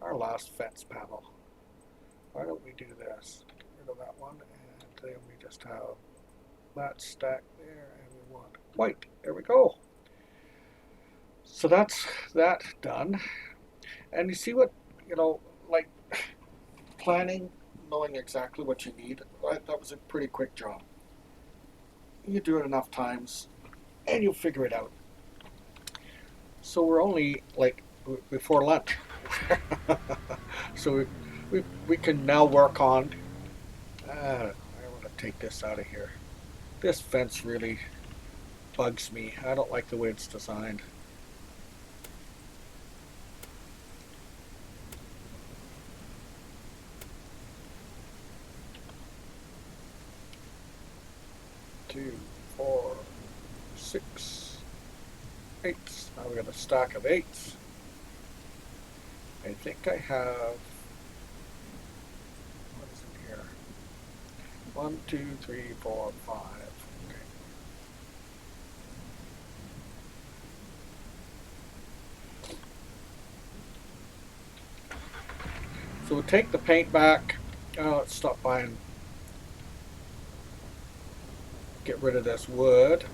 our last fence panel. Why don't we do this? Get rid of that one, and then we just have that stack there, and we want white. There we go. So that's that done. And you see what, like planning, knowing exactly what you need, that was a pretty quick job. You do it enough times, and you'll figure it out. So we're only like before lunch. So we can now work on, I want to take this out of here. This fence really bugs me. I don't like the way it's designed. Two, 4, 6, 8. Now we got a stack of 8s. I think I have, what is in here? 1, 2, 3, 4, 5. Okay. So we'll take the paint back. Let's stop by and get rid of this wood.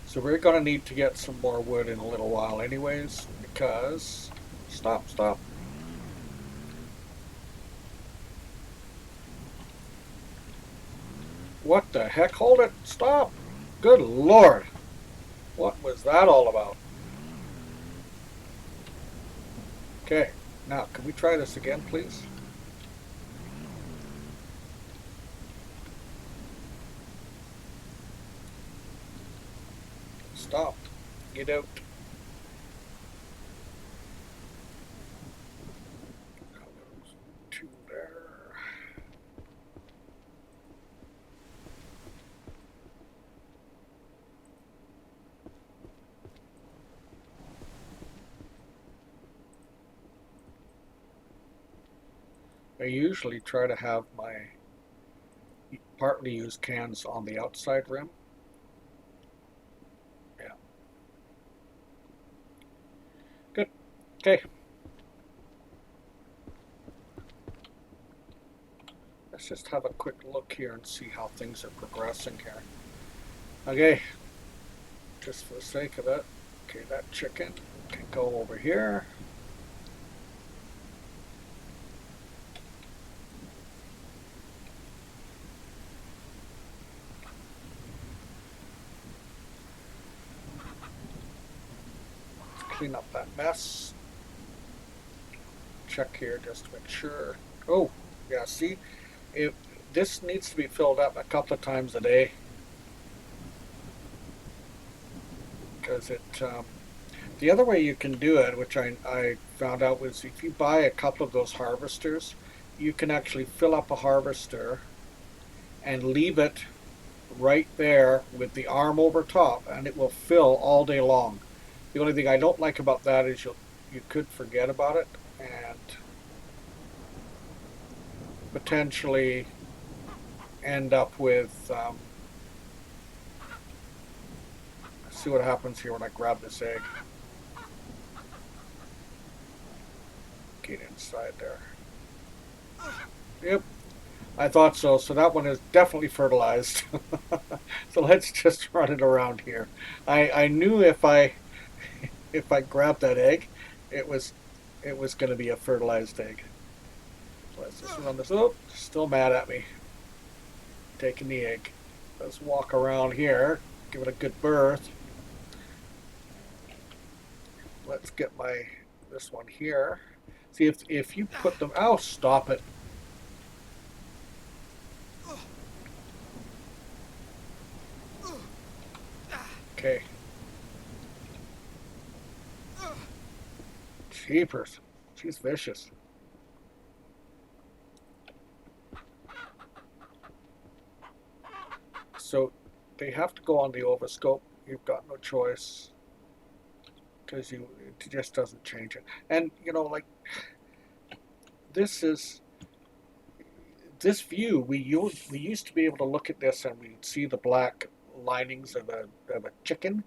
So we're going to need to get some more wood in a little while anyways, because, stop. What the heck? Hold it, stop. Good Lord. What was that all about? Okay, now can we try this again, please? Stop. Get out. Two there. I usually try to have my partly used cans on the outside rim. Yeah, good. Okay, let's just have a quick look here and see how things are progressing here. Okay, just for the sake of it. Okay, that chicken can go over here. Clean up that mess. Check here just to make sure. Oh, yeah, see, it, this needs to be filled up a couple of times a day because the other way you can do it, which I found out, was if you buy a couple of those harvesters, you can actually fill up a harvester and leave it right there with the arm over top, and it will fill all day long. The only thing I don't like about that is you could forget about it and potentially end up with. Let's see what happens here when I grab this egg. Get inside there. Yep, I thought so. So that one is definitely fertilized. So let's just run it around here. I knew if I grabbed that egg, it was it was going to be a fertilized egg. Let's just run this. Oh, still mad at me. Taking the egg. Let's walk around here. Give it a good birth. Let's get my this one here. See if you put them. Oh, stop it. Okay. Jeepers. She's vicious. So they have to go on the ovoscope. You've got no choice because it just doesn't change it. And you know, like this is this view. We used to be able to look at this and we'd see the black linings of a chicken,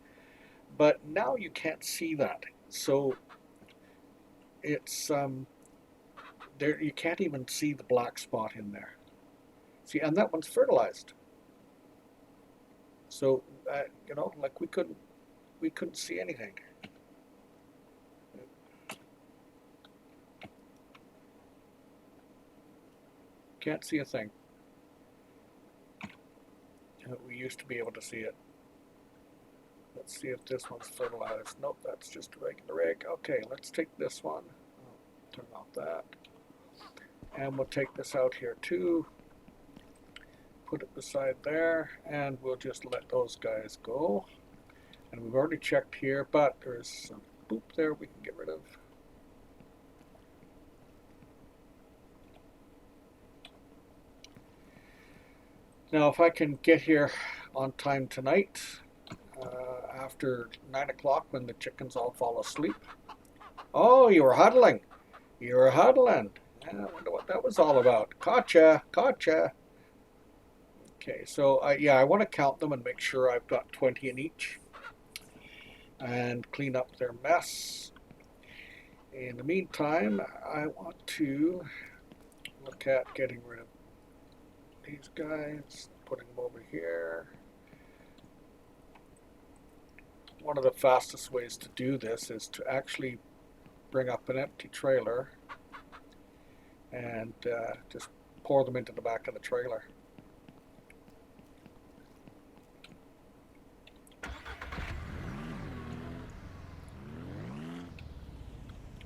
but now you can't see that. So it's there. You can't even see the black spot in there. See, and that one's fertilized. So you know, like we couldn't see anything. Can't see a thing. We used to be able to see it. Let's see if this one's fertilized. Nope, that's just a regular egg. Okay, let's take this one. Turn off that. And we'll take this out here too. Put it beside there, and we'll just let those guys go. And we've already checked here, but there's some boop there we can get rid of. Now, if I can get here on time tonight, after 9 o'clock when the chickens all fall asleep. Oh, you were huddling. You were huddling. I wonder what that was all about. Gotcha, gotcha. Okay, so yeah, I want to count them and make sure I've got 20 in each and clean up their mess. In the meantime, I want to look at getting rid of these guys, putting them over here. One of the fastest ways to do this is to actually bring up an empty trailer and just pour them into the back of the trailer.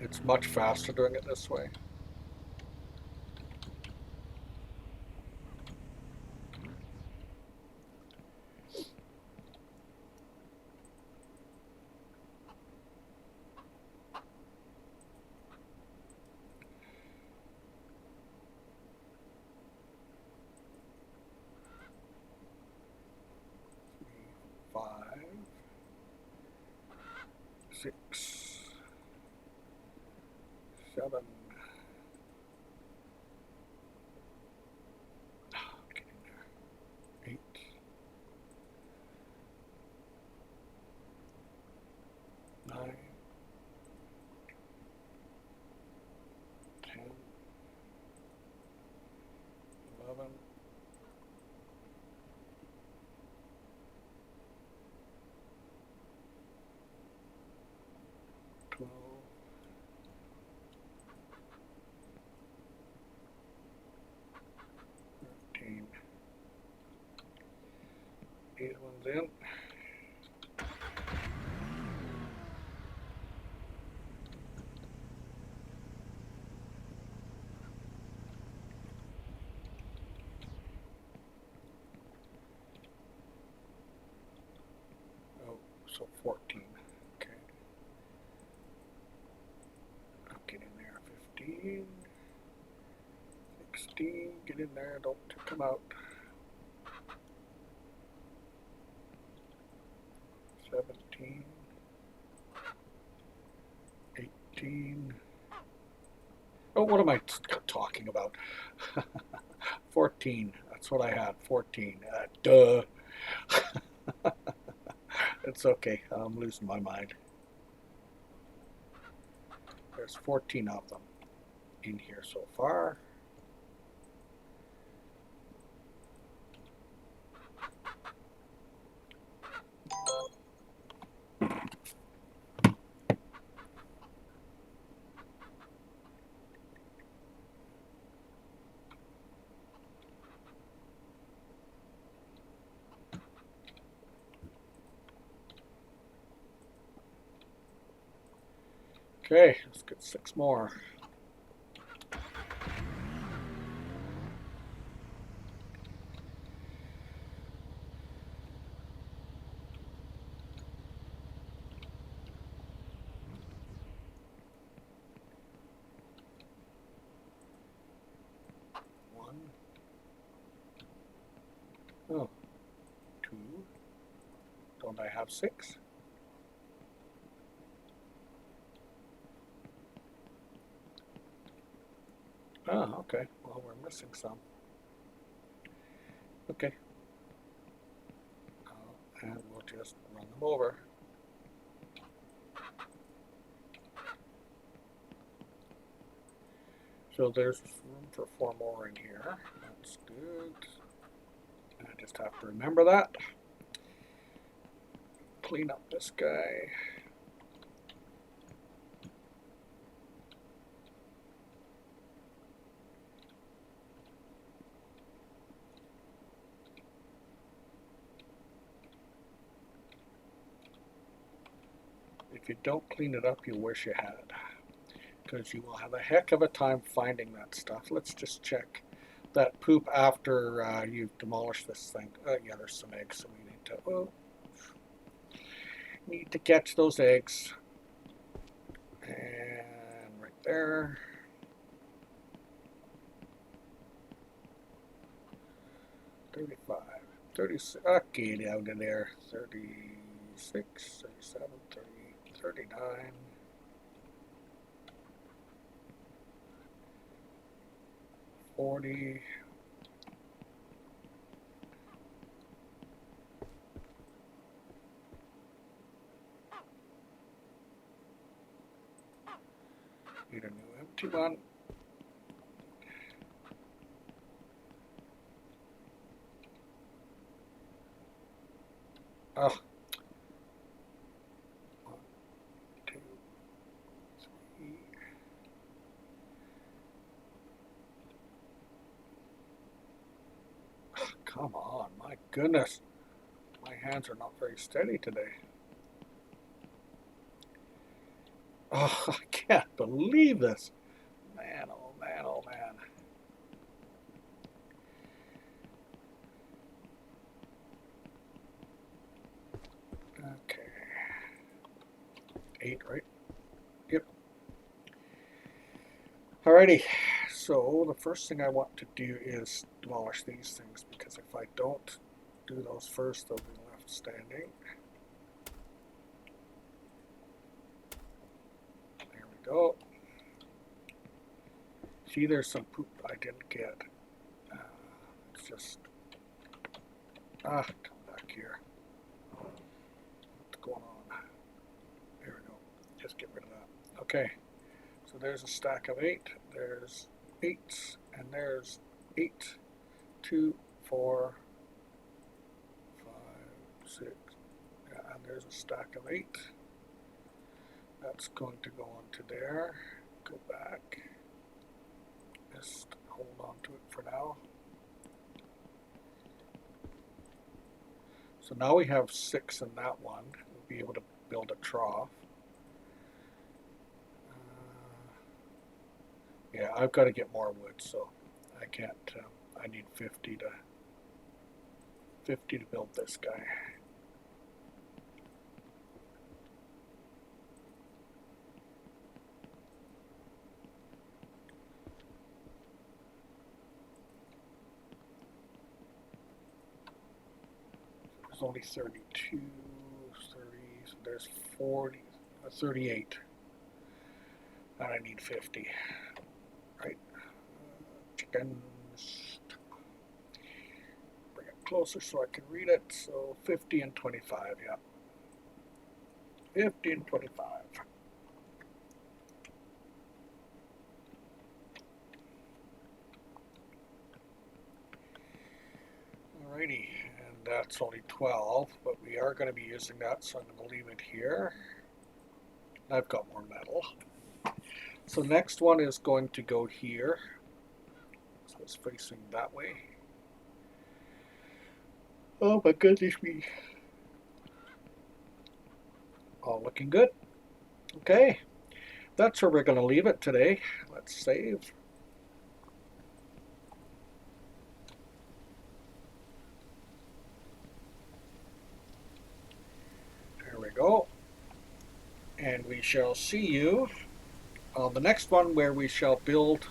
It's much faster doing it this way. Five, six, seven, 12, 13. These ones in. Oh, so 14. Okay. I'll get in there. 15. 16. Get in there. Don't come out. 17. 18. Oh, what am I talking about? 14. That's what I had. 14. Duh. It's okay. I'm losing my mind. There's 14 of them in here so far. Okay, let's get 6 more. One. Oh, 2. Don't I have 6? Oh, okay. Well, we're missing some. Okay. And we'll just run them over. So there's room for 4 more in here. That's good. I just have to remember that. Clean up this guy. If you don't clean it up, you wish you had, because you will have a heck of a time finding that stuff. Let's just check that poop after you've demolished this thing. Yeah, there's some eggs, so we need to catch those eggs. And right there. 35, 36. Okay, down to there. 36, 37, 38, 39. 40. Need a new empty one. Oh. 1, 2, 3. Oh, come on, my goodness. My hands are not very steady today. Oh, I can't believe this. Man, oh man, oh man. Okay. 8, right? Yep. Alrighty. So the first thing I want to do is demolish these things, because if I don't do those first, they'll be left standing. There we go. See, there's some poop I didn't get. It's just come back here. What's going on? There we go. Just get rid of that. Okay. So there's a stack of 8. There's 8, and there's 8, 2, 4, 5, 6. Yeah, and there's a stack of 8. that's going to go onto there. Go back. Just hold on to it for now. So now we have 6 in that one. We'll be able to build a trough. Yeah, I've got to get more wood, so I can't. I need 50 to build this guy. There's only 32, 30, so there's 40, 38. And I need 50. Right? Chickens. Bring it closer so I can read it. So 50 and 25, yeah. 50 and 25. Alrighty, and that's only 12, but we are going to be using that, so I'm going to leave it here. I've got more metal. So next one is going to go here. So it's facing that way. Oh my goodness me. All looking good. Okay, that's where we're going to leave it today. Let's save. There we go. And we shall see you on the next one, where we shall build,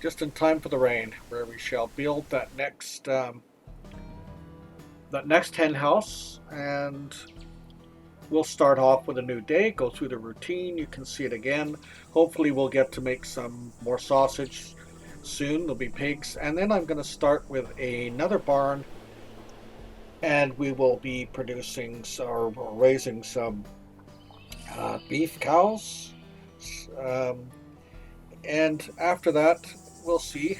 just in time for the rain, where we shall build that next hen house, and we'll start off with a new day, go through the routine. You can see it again. Hopefully we'll get to make some more sausage soon. There'll be pigs, and then I'm going to start with another barn, and we will be producing or raising some beef cows. And after that, we'll see.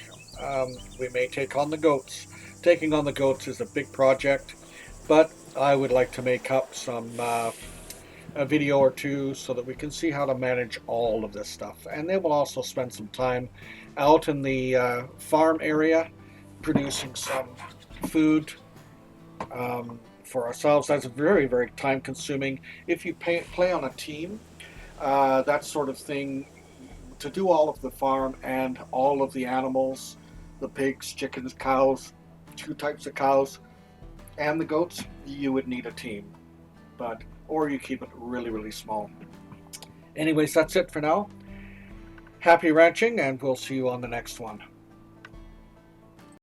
We may take on the goats. Taking on the goats is a big project, but I would like to make up a video or two so that we can see how to manage all of this stuff. And then we'll also spend some time out in the farm area producing some food for ourselves. That's very, very time consuming. If you play on a team, that sort of thing, to do all of the farm and all of the animals, the pigs, chickens, cows, 2 types of cows, and the goats, you would need a team. Or you keep it really, really small. Anyways, that's it for now. Happy ranching, and we'll see you on the next one.